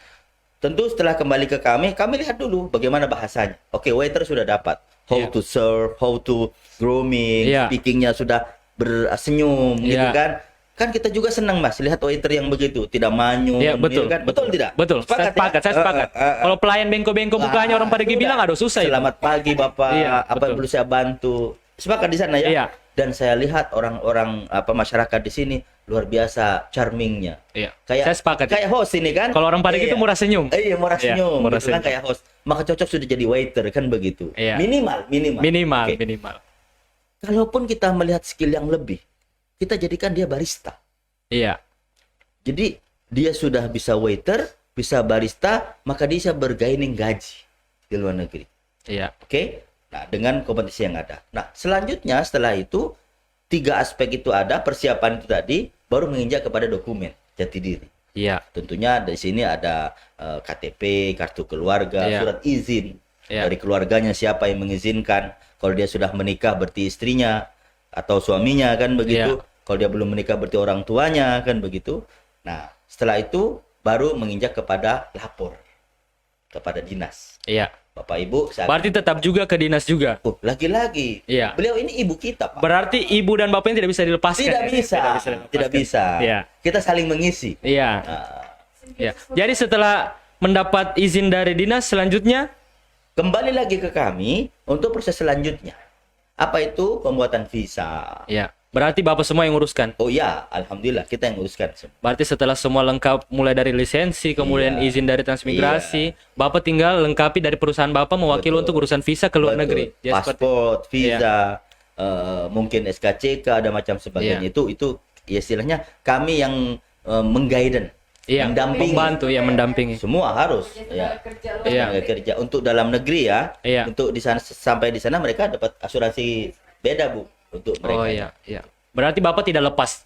tentu setelah kembali ke kami lihat dulu bagaimana bahasanya. Oke, waiter sudah dapat. How Iya. to serve, how to grooming, Iya. speakingnya sudah bersenyum, gitu Iya. kan? Kan kita juga senang mas lihat waiter yang begitu, tidak manyun, Iya, betul. gitu kan? Betul tidak? Betul. Saya sepakat, saya sepakat. Kalau pelayan bengko-bengko mukanya orang Parigi sudah. bilang aduh susah itu. Selamat pagi Bapak, Iya, apa yang betul. perlu saya bantu? Sepakat di sana ya. Iya. Dan saya lihat orang-orang masyarakat di sini luar biasa charmingnya. Iya. Kayak Saya sepakat. Kayak host ini kan. Kalau orang Parigi Iya. itu murah senyum. Iya, murah Iya, senyum. murah Gitu kan, senyum. kayak host. Maka cocok sudah jadi waiter kan begitu. Iya. Minimal. Minimal, Oke. minimal. Kalaupun kita melihat skill yang lebih, kita jadikan dia barista. Iya. Jadi dia sudah bisa waiter, bisa barista, maka dia bisa bergaining gaji di luar negeri. Iya. Oke? Nah, dengan kompetisi yang ada. Nah, selanjutnya setelah itu 3 aspek itu ada, persiapan itu tadi, baru menginjak kepada dokumen jati diri. Iya. Tentunya di sini ada KTP, kartu keluarga, Iya. surat izin Iya. dari keluarganya siapa yang mengizinkan. Kalau dia sudah menikah berarti istrinya atau suaminya kan begitu. Iya. Kalau dia belum menikah berarti orang tuanya kan begitu. Nah, setelah itu baru menginjak kepada lapor kepada dinas. Iya. Bapak Ibu saat Berarti tetap juga ke dinas juga. oh, lagi-lagi Iya. beliau ini ibu kita, Pak. Berarti ibu dan bapaknya tidak bisa dilepaskan. Tidak ya? bisa, dilepaskan. tidak bisa. Iya. Kita saling mengisi. Iya. Nah, Iya. Jadi setelah mendapat izin dari dinas, selanjutnya kembali lagi ke kami untuk proses selanjutnya. Apa itu pembuatan visa? ya, berarti Bapak semua yang nguruskan. Oh ya, alhamdulillah kita yang uruskan semua. Berarti setelah semua lengkap mulai dari lisensi, kemudian Iya. izin dari transmigrasi, Bapak tinggal lengkapi dari perusahaan Bapak mewakili Betul. untuk urusan visa ke luar Betul. negeri. Ya, seperti- Paspor, visa, mungkin SKCK ada macam sebagainya. Iya. Itu ya istilahnya kami yang mengguiden, Iya, mendampingi. membantu ya, mendampingi. Semua harus ya. Iya. Tenaga kerja untuk dalam negeri ya. Iya. Untuk di sana sampai di sana mereka dapat asuransi beda, Bu, untuk mereka. Oh iya, iya. Berarti Bapak tidak lepas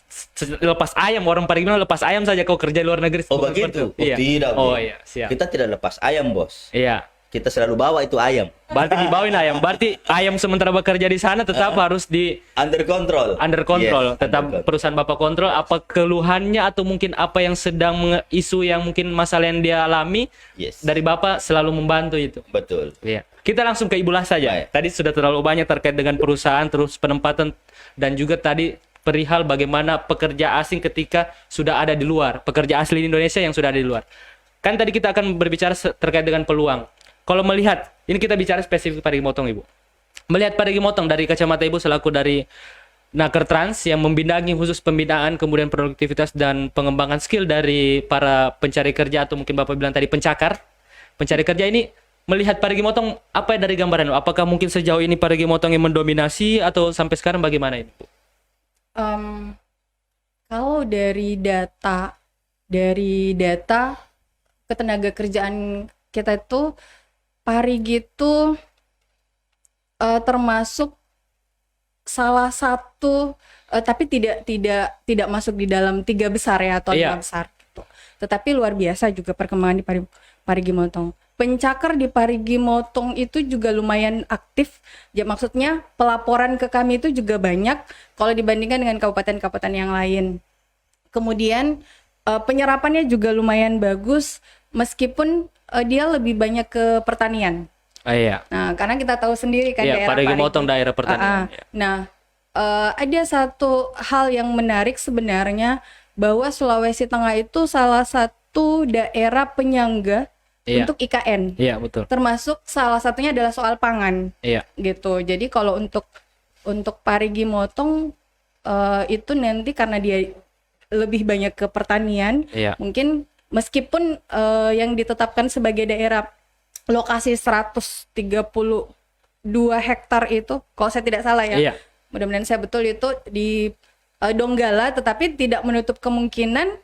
ayam, orang Parigi bilang lepas ayam saja kau kerja di luar negeri. Oh Bukan begitu? seperti itu. Oh Iya. tidak, Bu. Oh iya, siap. Kita tidak lepas ayam, Bos. Iya. Kita selalu bawa itu ayam Berarti dibawain ayam. Berarti ayam sementara bekerja di sana tetap harus di under control. under control. Yes, Tetap under control. perusahaan Bapak kontrol apa keluhannya atau mungkin apa yang sedang isu yang mungkin masalah yang dia alami Yes. dari Bapak selalu membantu itu. Betul. Iya. Kita langsung ke Ibu Lah saja. Baik. Tadi sudah terlalu banyak terkait dengan perusahaan, terus penempatan, dan juga tadi perihal bagaimana pekerja asing ketika sudah ada di luar, pekerja asli di Indonesia yang sudah ada di luar. Kan tadi kita akan berbicara terkait dengan peluang. Kalau melihat, ini kita bicara spesifik Parigi Motong, Ibu. Melihat Parigi Motong dari kacamata Ibu selaku dari Naker Trans yang membidangi khusus pembinaan, kemudian produktivitas dan pengembangan skill dari para pencari kerja atau mungkin Bapak bilang tadi pencakar, pencari kerja ini, melihat Parigi Motong apa dari gambaran? Apakah mungkin sejauh ini Parigi Motong yang mendominasi atau sampai sekarang bagaimana ini, Bu? Kalau dari data ketenaga kerjaan kita itu Parigi itu termasuk salah satu tapi tidak masuk di dalam 3 besar ya atau 5 Iya. besar gitu. Tetapi luar biasa juga perkembangan di Parigi Motong. Pencakar di Parigi Motong itu juga lumayan aktif. Ya, maksudnya pelaporan ke kami itu juga banyak kalau dibandingkan dengan kabupaten-kabupaten yang lain. Kemudian penyerapannya juga lumayan bagus meskipun dia lebih banyak ke pertanian. Iya. Nah, karena kita tahu sendiri kan Iya, daerah Parigi Parigi. Motong daerah pertanian. Iya. Nah, ada satu hal yang menarik sebenarnya bahwa Sulawesi Tengah itu salah satu daerah penyangga Iya. untuk IKN. Iya, betul. Termasuk salah satunya adalah soal pangan Iya. gitu. Jadi kalau untuk Parigi Motong itu nanti karena dia lebih banyak ke pertanian, Iya. mungkin meskipun yang ditetapkan sebagai daerah lokasi 132 hektar itu, kalau saya tidak salah ya, Iya. mudah-mudahan saya betul, itu di Donggala, tetapi tidak menutup kemungkinan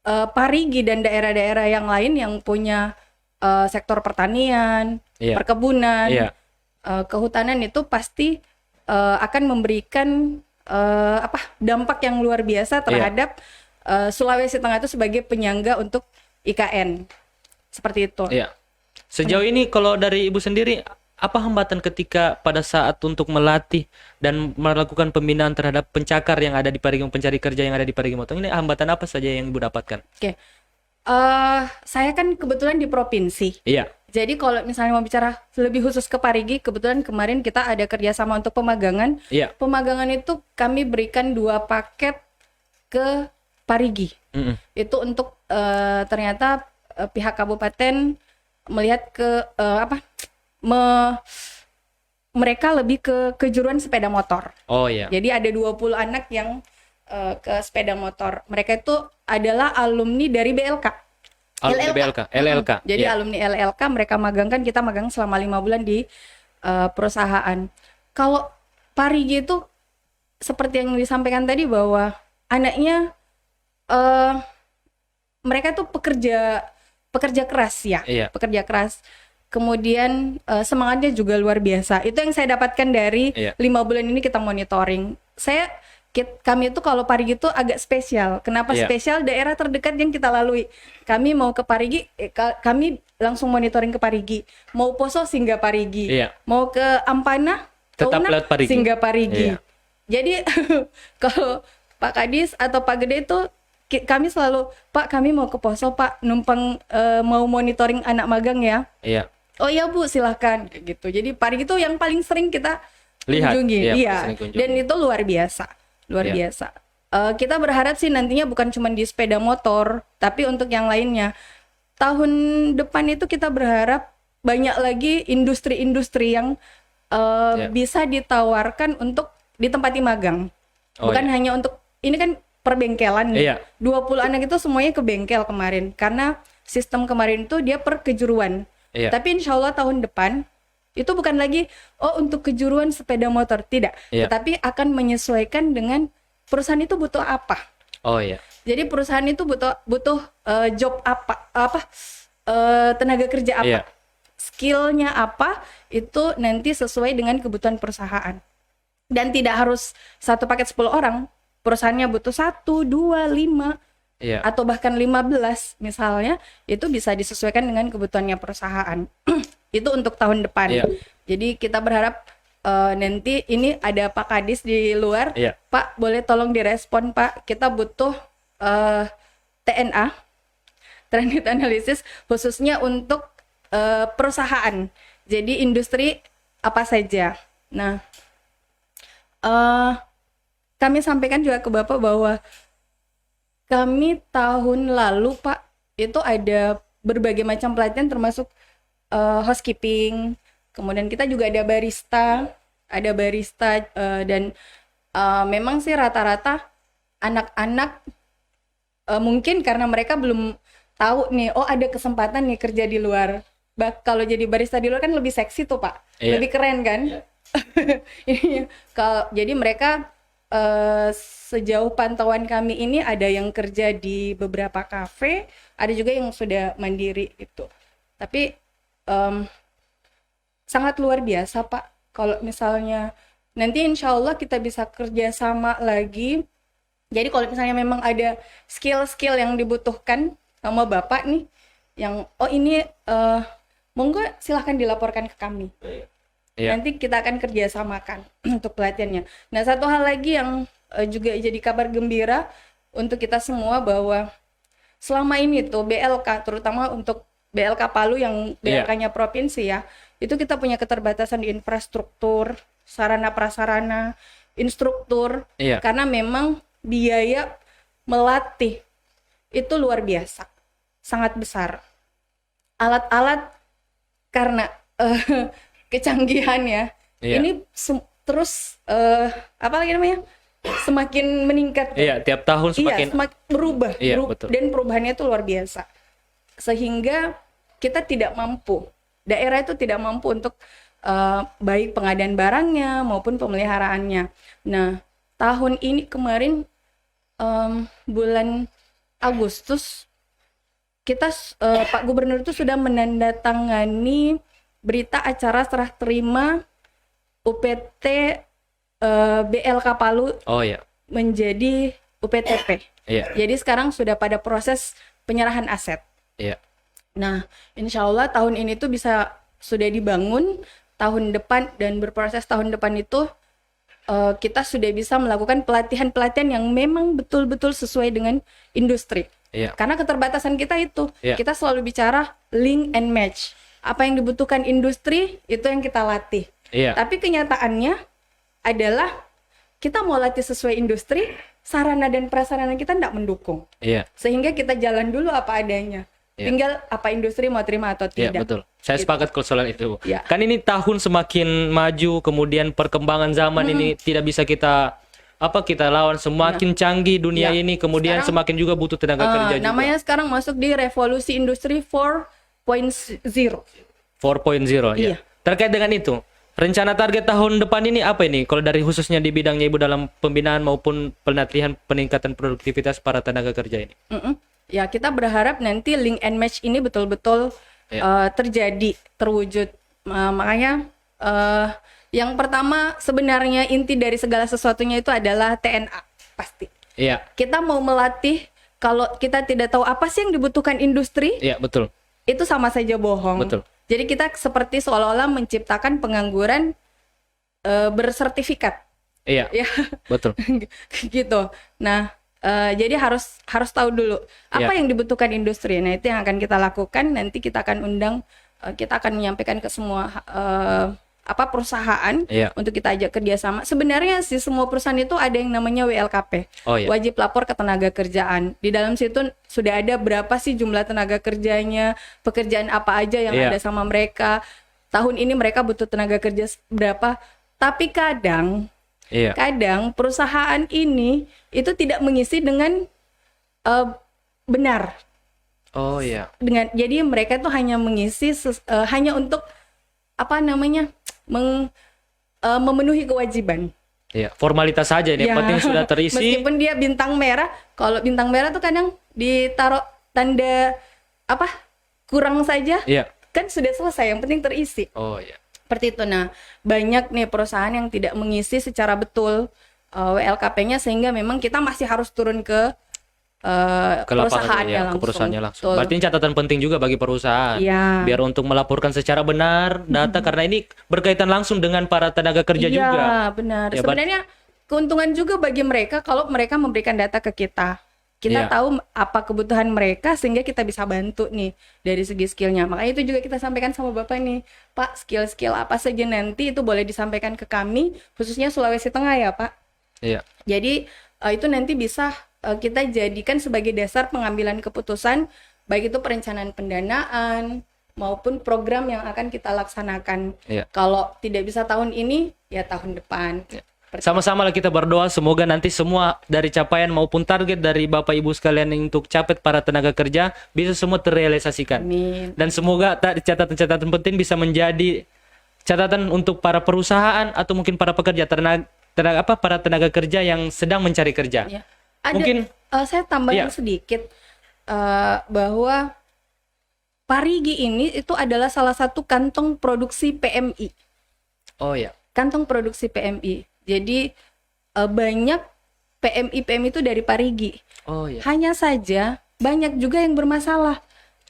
Parigi dan daerah-daerah yang lain yang punya sektor pertanian, Iya. perkebunan, Iya. kehutanan itu pasti akan memberikan dampak yang luar biasa terhadap Sulawesi Tengah itu sebagai penyangga untuk IKN. Seperti itu. Iya. Sejauh ini kalau dari Ibu sendiri apa hambatan ketika pada saat untuk melatih dan melakukan pembinaan terhadap pencakar yang ada di Parigi, pencari kerja yang ada di Parigi Motong ini, hambatan apa saja yang Ibu dapatkan? Oke. Saya kan kebetulan di provinsi. Iya. Jadi kalau misalnya mau bicara lebih khusus ke Parigi, kebetulan kemarin kita ada kerjasama untuk pemagangan. Iya. Pemagangan itu kami berikan 2 paket ke Parigi. Mm-mm. Itu untuk ternyata pihak kabupaten melihat ke mereka lebih ke kejuruan sepeda motor. Oh iya. Jadi ada 20 anak yang ke sepeda motor. Mereka itu adalah alumni dari BLK. Alumni BLK, LLK. Jadi Iya. alumni LLK mereka magangkan, kita magang selama 5 bulan di perusahaan. Kalau Parigi itu seperti yang disampaikan tadi bahwa anaknya mereka tuh pekerja keras ya, Iya. pekerja keras. Kemudian semangatnya juga luar biasa. Itu yang saya dapatkan dari Iya. 5 bulan ini kita monitoring. Kami itu kalau Parigi itu agak spesial. Kenapa Iya. spesial? Daerah terdekat yang kita lalui. Kami mau ke Parigi, kami langsung monitoring ke Parigi. Mau Poso singgah Parigi. Iya. Mau ke Ampana, Tetap Kauna, lewat Parigi. singgah Parigi. Iya. Jadi kalau Pak Kadis atau Pak Gede itu kami selalu, Pak kami mau ke Poso Pak, numpang mau monitoring anak magang ya. Iya. oh iya Bu silahkan kayak gitu. Jadi paring itu yang paling sering kita Lihat, kunjungi, iya, iya. sering kunjungi. Dan itu luar biasa, luar Iya. biasa. Kita berharap sih nantinya bukan cuma di sepeda motor, tapi untuk yang lainnya. Tahun depan itu kita berharap banyak lagi industri-industri yang Iya. bisa ditawarkan untuk ditempati magang. Oh, Bukan iya. hanya untuk, ini kan perbengkelan nih. Iya. 20 anak itu semuanya ke bengkel kemarin. Karena sistem kemarin itu dia per kejuruan. Iya. Tapi insya Allah tahun depan itu bukan lagi untuk kejuruan sepeda motor, tidak. Iya. Tetapi akan menyesuaikan dengan perusahaan itu butuh apa. Oh iya. Jadi perusahaan itu butuh job apa tenaga kerja apa, Iya. skillnya apa, itu nanti sesuai dengan kebutuhan perusahaan. Dan tidak harus satu paket 10 orang. Perusahaannya butuh 1, 2, 5 Iya. atau bahkan 15 misalnya, itu bisa disesuaikan dengan kebutuhannya perusahaan. Itu untuk tahun depan. Iya. Jadi kita berharap nanti ini ada Pak Kadis di luar. Iya. Pak, boleh tolong direspon Pak. Kita butuh TNA, Trend Analysis, khususnya untuk perusahaan. Jadi industri apa saja. Nah, kami sampaikan juga ke Bapak bahwa kami tahun lalu Pak itu ada berbagai macam pelatihan termasuk housekeeping, kemudian kita juga ada barista, dan memang sih rata-rata anak-anak mungkin karena mereka belum tahu nih, ada kesempatan nih kerja di luar. Kalau jadi barista di luar kan lebih seksi tuh Pak, Iya. lebih keren kan? Iya. Jadi mereka sejauh pantauan kami ini ada yang kerja di beberapa kafe, ada juga yang sudah mandiri gitu. Tapi sangat luar biasa Pak. Kalau misalnya nanti insya Allah kita bisa kerjasama lagi. Jadi kalau misalnya memang ada skill-skill yang dibutuhkan sama Bapak nih, yang ini monggo silahkan dilaporkan ke kami. Iya. Nanti kita akan kerjasamakan untuk pelatihannya. Nah, satu hal lagi yang juga jadi kabar gembira untuk kita semua bahwa selama ini tuh BLK, terutama untuk BLK Palu yang BLK-nya provinsi ya, itu kita punya keterbatasan di infrastruktur, sarana prasarana, instruktur, Iya. karena memang biaya melatih itu luar biasa, sangat besar. Alat-alat karena kecanggihannya Iya. ini terus apa lagi namanya semakin meningkat. Iya, tiap tahun semakin semakin berubah, Iya, betul. dan perubahannya itu luar biasa, sehingga kita tidak mampu, daerah itu tidak mampu untuk baik pengadaan barangnya maupun pemeliharaannya. Nah, tahun ini kemarin bulan Agustus kita Pak Gubernur itu sudah menandatangani berita acara serah terima UPT BLK Palu Oh iya. menjadi UPTP. Iya. Jadi sekarang sudah pada proses penyerahan aset. Iya. Nah, insya Allah tahun ini tuh sudah dibangun tahun depan, dan berproses tahun depan itu kita sudah bisa melakukan pelatihan-pelatihan yang memang betul-betul sesuai dengan industri. Iya. Karena keterbatasan kita itu, Iya. kita selalu bicara link and match. Apa yang dibutuhkan industri, itu yang kita latih. Iya. Tapi kenyataannya adalah kita mau latih sesuai industri, sarana dan prasarana kita tidak mendukung. Iya. Sehingga kita jalan dulu apa adanya. Iya. Tinggal apa industri mau terima atau Iya, tidak. betul. Saya Gitu. sepakat kalau soal itu. Iya. Kan ini tahun semakin maju, kemudian perkembangan zaman ini tidak bisa kita lawan, semakin canggih dunia Iya. ini, kemudian Sekarang, semakin juga butuh tenaga kerja juga. namanya sekarang masuk di revolusi industri 4.0. 4.0 ya. Iya. Terkait dengan itu, rencana target tahun depan ini apa ini? Kalau dari khususnya di bidangnya Ibu dalam pembinaan maupun pelatihan peningkatan produktivitas para tenaga kerja ini. Ya, kita berharap nanti link and match ini betul-betul terjadi, terwujud. Makanya yang pertama sebenarnya inti dari segala sesuatunya itu adalah TNA, pasti. Iya. Kita mau melatih, kalau kita tidak tahu apa sih yang dibutuhkan industri, Iya, betul. itu sama saja bohong. Betul. Jadi kita seperti seolah-olah menciptakan pengangguran bersertifikat. Iya. Ya. Betul. Gitu. Nah, jadi harus tahu dulu apa Iya. yang dibutuhkan industri. Nah, itu yang akan kita lakukan. Nanti kita akan undang kita akan menyampaikan ke semua perusahaan Iya. untuk kita ajak kerjasama. Sebenarnya sih semua perusahaan itu ada yang namanya WLKP, Oh iya. wajib lapor ke tenaga kerjaan. Di dalam situ sudah ada berapa sih jumlah tenaga kerjanya, pekerjaan apa aja yang Iya. ada sama mereka. Tahun ini mereka butuh tenaga kerja berapa. Tapi kadang Iya. perusahaan ini itu tidak mengisi dengan benar. Oh iya. Jadi mereka tuh hanya mengisi hanya untuk memenuhi kewajiban. Iya. Formalitas saja ini. Yang Ya. penting sudah terisi. Meskipun dia bintang merah, kalau bintang merah tuh kadang ditaruh tanda kurang saja, Iya. kan sudah selesai. Yang penting terisi. Oh iya. Seperti itu. Nah, banyak nih perusahaan yang tidak mengisi secara betul WLKP-nya, sehingga memang kita masih harus turun ke Ke lapangan, perusahaannya ya, langsung. ke perusahaannya langsung. Betul. Berarti ini catatan penting juga bagi perusahaan. Iya. Biar untuk melaporkan secara benar data karena ini berkaitan langsung dengan para tenaga kerja juga. Iya, benar. Ya, Sebenarnya keuntungan juga bagi mereka kalau mereka memberikan data ke kita. Kita Iya. tahu apa kebutuhan mereka sehingga kita bisa bantu nih dari segi skillnya. Makanya itu juga kita sampaikan sama Bapak nih, Pak, skill-skill apa saja nanti itu boleh disampaikan ke kami, khususnya Sulawesi Tengah ya Pak. Iya. Jadi itu nanti bisa kita jadikan sebagai dasar pengambilan keputusan, baik itu perencanaan pendanaan maupun program yang akan kita laksanakan. Iya. Kalau tidak bisa tahun ini, ya tahun depan. Sama-sama lah kita berdoa semoga nanti semua dari capaian maupun target dari Bapak Ibu sekalian untuk capai para tenaga kerja bisa semua terrealisasikan. Amin. Dan semoga catatan-catatan penting bisa menjadi catatan untuk para perusahaan atau mungkin para pekerja para tenaga kerja yang sedang mencari kerja. Ya. Ada, Mungkin saya tambahin Iya. sedikit bahwa Parigi ini itu adalah salah satu kantong produksi PMI. Oh ya. Kantong produksi PMI. Jadi banyak PMI itu dari Parigi. Oh ya. Hanya saja banyak juga yang bermasalah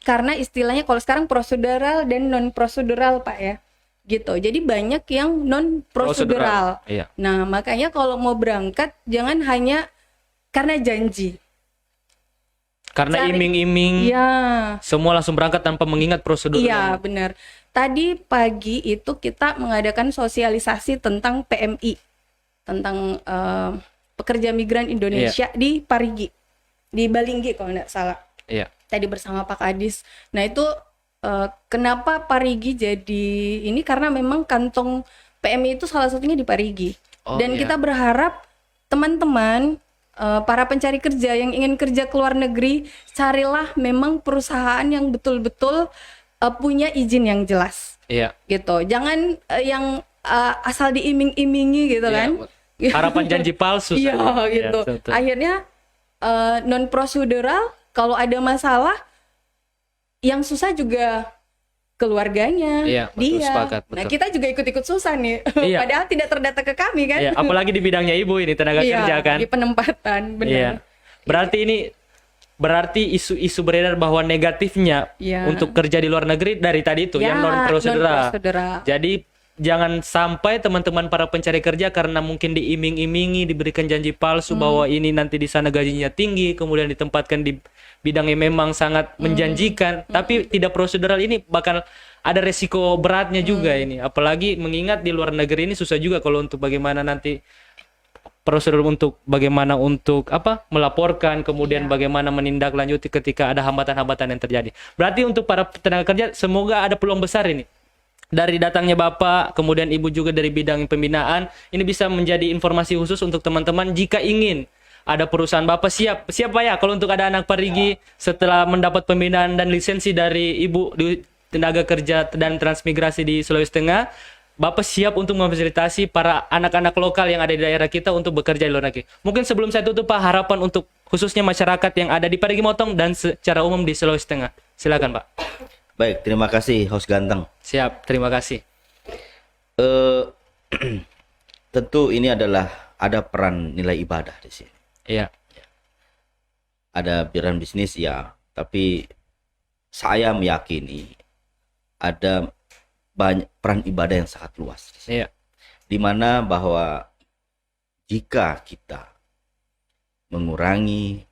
karena istilahnya kalau sekarang prosedural dan non prosedural Pak ya. Gitu. Jadi banyak yang non prosedural. Iya. Nah, makanya kalau mau berangkat jangan hanya karena janji. Karena iming-iming Iya. semua langsung berangkat tanpa mengingat prosedur. Iya, benar. Tadi pagi itu kita mengadakan sosialisasi tentang PMI, tentang pekerja migran Indonesia di Parigi, di Balinggi kalau nggak salah. Iya. Tadi bersama Pak Kadis. Nah itu kenapa Parigi jadi ini karena memang kantong PMI itu salah satunya di Parigi. Oh, Dan iya. kita berharap teman-teman para pencari kerja yang ingin kerja ke luar negeri, carilah memang perusahaan yang betul-betul punya izin yang jelas. Iya. Gitu. Jangan yang asal diiming-imingi gitu Iya, kan. harapan janji palsu. Iya saja. gitu. Iya, betul. Akhirnya non prosedural, kalau ada masalah yang susah juga keluarganya, Iya, betul, dia. sepakat, Nah, betul. kita juga ikut-ikut susah nih. Iya. Padahal tidak terdata ke kami kan. Iya, apalagi di bidangnya Ibu ini tenaga Iya, kerja kan. di penempatan, benar. Iya. Berarti isu-isu beredar bahwa negatifnya Iya. untuk kerja di luar negeri dari tadi itu Ya, yang non prosedural. non-prosedural. Jadi jangan sampai teman-teman para pencari kerja karena mungkin diiming-imingi, diberikan janji palsu bahwa ini nanti di sana gajinya tinggi, kemudian ditempatkan di bidang yang memang sangat menjanjikan, tapi tidak prosedural, ini bakal ada resiko beratnya juga ini. Apalagi mengingat di luar negeri ini susah juga kalau untuk bagaimana nanti prosedur untuk bagaimana untuk melaporkan, kemudian bagaimana menindaklanjuti ketika ada hambatan-hambatan yang terjadi. Berarti untuk para tenaga kerja semoga ada peluang besar ini. Dari datangnya Bapak, kemudian Ibu juga dari bidang pembinaan, ini bisa menjadi informasi khusus untuk teman-teman jika ingin ada perusahaan Bapak siap Pak ya kalau untuk ada anak Parigi setelah mendapat pembinaan dan lisensi dari Ibu di tenaga kerja dan transmigrasi di Sulawesi Tengah, Bapak siap untuk memfasilitasi para anak-anak lokal yang ada di daerah kita untuk bekerja di luar negeri. Mungkin sebelum saya tutup Pak, harapan untuk khususnya masyarakat yang ada di Parigi Motong dan secara umum di Sulawesi Tengah. Silakan Pak. Baik, terima kasih host ganteng. Siap, terima kasih. Tentu ini ada peran nilai ibadah di sini. Iya. Ada peran bisnis ya, tapi saya meyakini ada banyak peran ibadah yang sangat luas di sini. Iya. Di mana bahwa jika kita mengurangi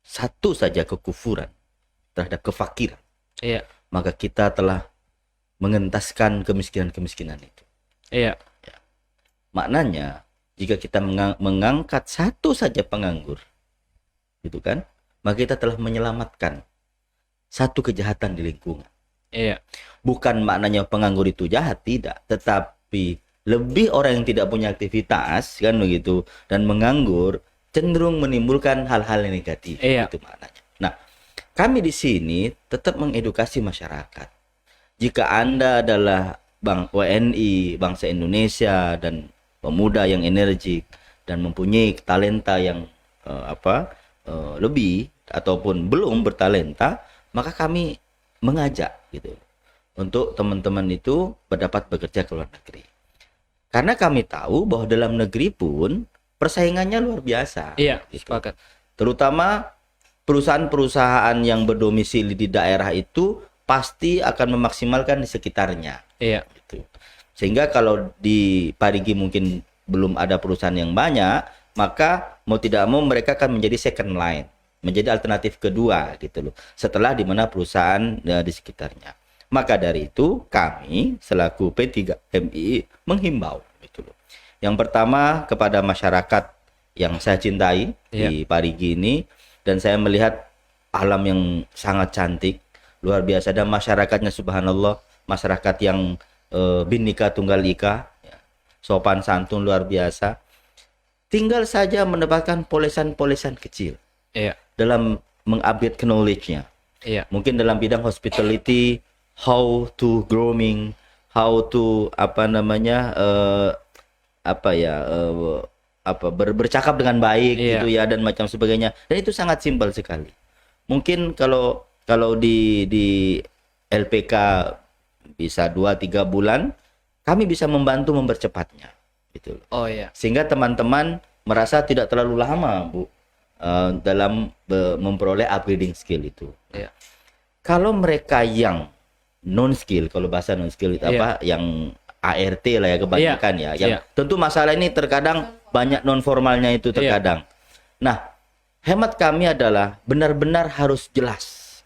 satu saja kekufuran terhadap kefakiran, Iya. maka kita telah mengentaskan kemiskinan-kemiskinan itu. Iya. Maknanya, jika kita mengangkat satu saja penganggur, gitu kan, maka kita telah menyelamatkan satu kejahatan di lingkungan. Iya. Bukan maknanya penganggur itu jahat, tidak, tetapi lebih orang yang tidak punya aktivitas kan begitu dan menganggur cenderung menimbulkan hal-hal yang negatif. Iya. Itu maknanya. Nah, kami di sini tetap mengedukasi masyarakat. Jika Anda adalah WNI, bangsa Indonesia dan pemuda yang energik dan mempunyai talenta yang lebih ataupun belum bertalenta, maka kami mengajak gitu untuk teman-teman itu dapat bekerja ke luar negeri. Karena kami tahu bahwa dalam negeri pun persaingannya luar biasa. Iya, gitu. sepakat. Terutama perusahaan-perusahaan yang berdomisili di daerah itu pasti akan memaksimalkan di sekitarnya. Iya. Gitu. Sehingga kalau di Parigi mungkin belum ada perusahaan yang banyak, maka mau tidak mau mereka akan menjadi second line, menjadi alternatif kedua gitu loh. Setelah di mana perusahaan di sekitarnya. Maka dari itu kami selaku P3MI menghimbau gitu loh. Yang pertama kepada masyarakat yang saya cintai di Parigi ini, dan saya melihat alam yang sangat cantik, luar biasa, dan masyarakatnya subhanallah, masyarakat yang Bhinneka Tunggal Ika, ya, sopan santun luar biasa. Tinggal saja mendapatkan polesan-polesan kecil dalam mengupdate knowledge-nya. Mungkin dalam bidang hospitality, how to grooming, how to bercakap dengan baik gitu ya, dan macam sebagainya. Dan itu sangat simpel sekali. Mungkin kalau di LPK bisa 2-3 bulan, kami bisa membantu mempercepatnya gitu loh. Oh iya. Sehingga teman-teman merasa tidak terlalu lama, Bu, dalam memperoleh upgrading skill itu. Iya. Kalau mereka yang non skill, kalau bahasa non skill itu yang ART lah ya kebanyakan ya. Yang tentu masalah ini terkadang banyak non formalnya itu terkadang. Nah, hemat kami adalah benar-benar harus jelas.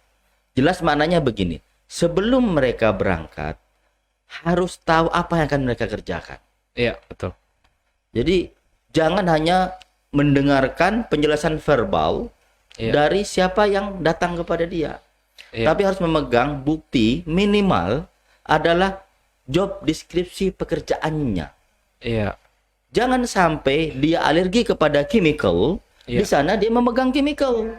Jelas maknanya begini. Sebelum mereka berangkat harus tahu apa yang akan mereka kerjakan. Iya, betul. Jadi jangan hanya mendengarkan penjelasan verbal dari siapa yang datang kepada dia. Tapi harus memegang bukti minimal adalah job deskripsi pekerjaannya. Iya. Jangan sampai dia alergi kepada chemical, di sana dia memegang chemical.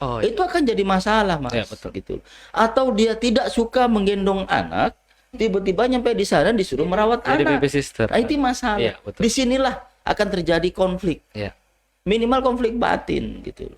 Oh, itu akan jadi masalah, Mas. Iya, betul. Gitu. Atau dia tidak suka menggendong anak, tiba-tiba nyampe di sana disuruh merawat Jadi anak. baby sister. Nah, itu masalah. Iya, betul. Disinilah akan terjadi konflik. Iya. Minimal konflik batin gitu.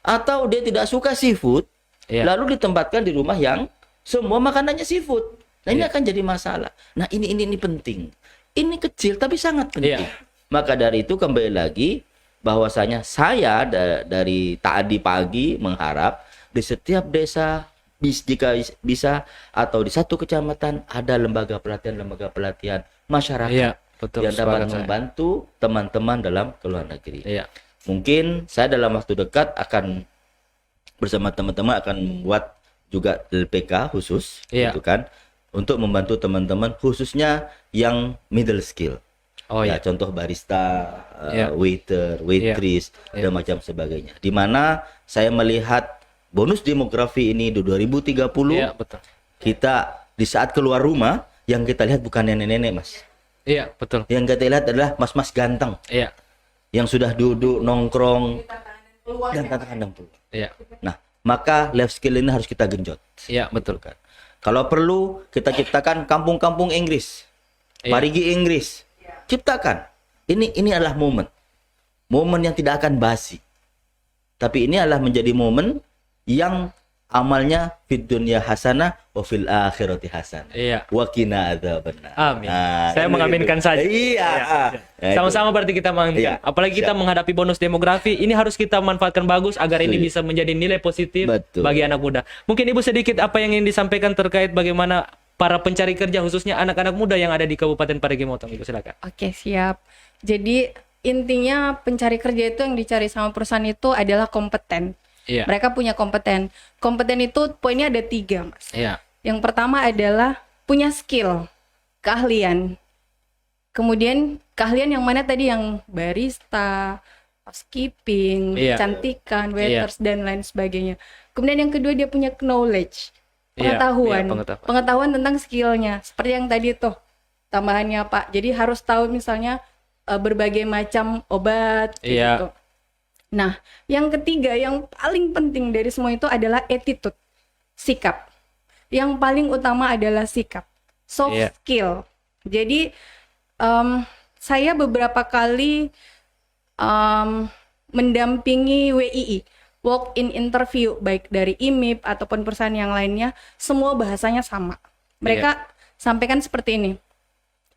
Atau dia tidak suka seafood, lalu ditempatkan di rumah yang semua makanannya seafood. Nah, ini akan jadi masalah. Nah, ini penting. Ini kecil tapi sangat penting. Maka dari itu kembali lagi bahwasanya saya dari tadi pagi mengharap di setiap desa jika bisa atau di satu kecamatan ada lembaga pelatihan masyarakat yang dapat membantu teman-teman dalam ke luar negeri. Mungkin saya dalam waktu dekat akan bersama teman-teman akan membuat juga LPK khusus gitu kan, untuk membantu teman-teman khususnya yang middle skill. Contoh barista, waiter, waitress, dan macam sebagainya. Di mana saya melihat bonus demografi ini di 2030, betul. Kita di saat keluar rumah yang kita lihat bukan nenek-nenek, Mas. Iya, betul. Yang kita lihat adalah mas-mas ganteng. Yang sudah duduk nongkrong dan tantangan keluar. Nah, maka life skill ini harus kita genjot. Betul kan. Kalau perlu kita ciptakan kampung-kampung Inggris, Parigi Inggris. Ciptakan. Ini adalah momen yang tidak akan basi. Tapi ini adalah menjadi momen yang amalnya fid dunya hasanah wa fil akhirati hasanah. Wa qina adzabannar. Amin. Saya mengaminkan saja. Sama-sama berarti kita mengaminkan. Apalagi kita menghadapi bonus demografi, ini harus kita manfaatkan bagus agar ini bisa menjadi nilai positif bagi anak muda. Mungkin Ibu sedikit apa yang ingin disampaikan terkait bagaimana para pencari kerja khususnya anak-anak muda yang ada di Kabupaten Parigi Motong, Ibu silakan. Oke, siap. Jadi intinya pencari kerja itu yang dicari sama perusahaan itu adalah kompeten. Mereka punya kompeten. Kompeten itu poinnya ada 3, Mas. Yang pertama adalah punya skill, keahlian. Kemudian keahlian yang mana tadi, yang barista, housekeeping, Iya. kecantikan, waiters dan lain sebagainya. Kemudian yang kedua dia punya knowledge, Iya, pengetahuan, iya, pengetahuan tentang skillnya. Seperti yang tadi tuh tambahannya Pak. Jadi harus tahu misalnya berbagai macam obat kayak Iya. gitu. Nah, yang ketiga yang paling penting dari semua itu adalah attitude, sikap. Yang paling utama adalah sikap, soft Iya. skill. Jadi saya beberapa kali mendampingi WII, walk-in interview, baik dari IMIP ataupun perusahaan yang lainnya, semua bahasanya sama. Mereka sampaikan seperti ini,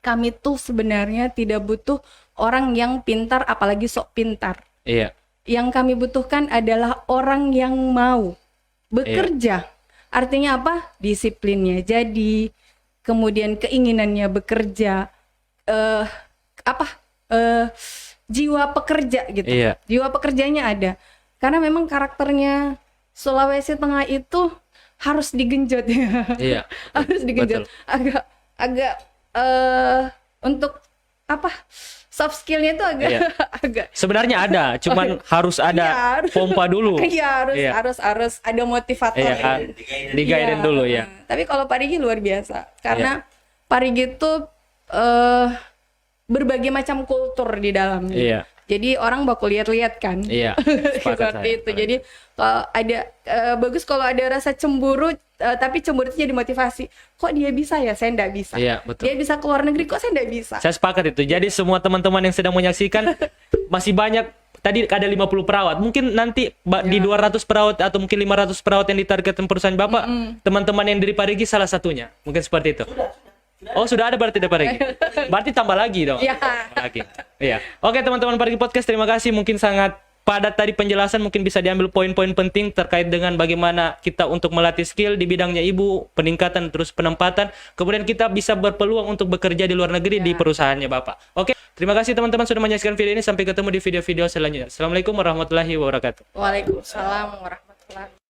kami tuh sebenarnya tidak butuh orang yang pintar, apalagi sok pintar. Iya. Yang kami butuhkan adalah orang yang mau bekerja. Artinya apa? Disiplinnya jadi, kemudian keinginannya bekerja, jiwa pekerja gitu. Iya. Jiwa pekerjanya ada. Karena memang karakternya Sulawesi Tengah itu harus digenjot ya. Iya. Harus digenjot. Betul. Agak untuk soft skillnya itu agak Iya. agak Sebenarnya ada, cuman harus ada Iya, harus. pompa dulu. Iya, Iya. harus ada motivator. Iya, di-guide Iya. dulu ya. Tapi kalau Pak Rigi luar biasa karena Pak Rigi itu berbagai macam kultur di dalamnya. Iya. Jadi orang bakal lihat-lihat kan. Iya. Sepakat Seperti saya. itu. Jadi kalau ada bagus kalau ada rasa cemburu, tapi cemburu itu jadi motivasi. Kok dia bisa ya? Saya enggak bisa. Iya, betul. Dia bisa keluar negeri, kok saya enggak bisa? Saya sepakat itu. Jadi semua teman-teman yang sedang menyaksikan masih banyak. Tadi ada 50 perawat. Mungkin nanti di 200 perawat atau mungkin 500 perawat yang ditargetkan perusahaan Bapak, teman-teman yang dari Pak Rigi salah satunya. Mungkin seperti itu. Oh, sudah ada berarti dari Pak Rigi. Berarti tambah lagi dong. Iya. Tambah lagi. Iya. Oke, teman-teman Pak Rigi Podcast, terima kasih. Mungkin sangat padat tadi penjelasan, mungkin bisa diambil poin-poin penting terkait dengan bagaimana kita untuk melatih skill di bidangnya Ibu, peningkatan terus penempatan, kemudian kita bisa berpeluang untuk bekerja di luar negeri di perusahaannya Bapak. Oke, terima kasih teman-teman sudah menyaksikan video ini, sampai ketemu di video-video selanjutnya. Assalamualaikum warahmatullahi wabarakatuh. Waalaikumsalam warahmatullahi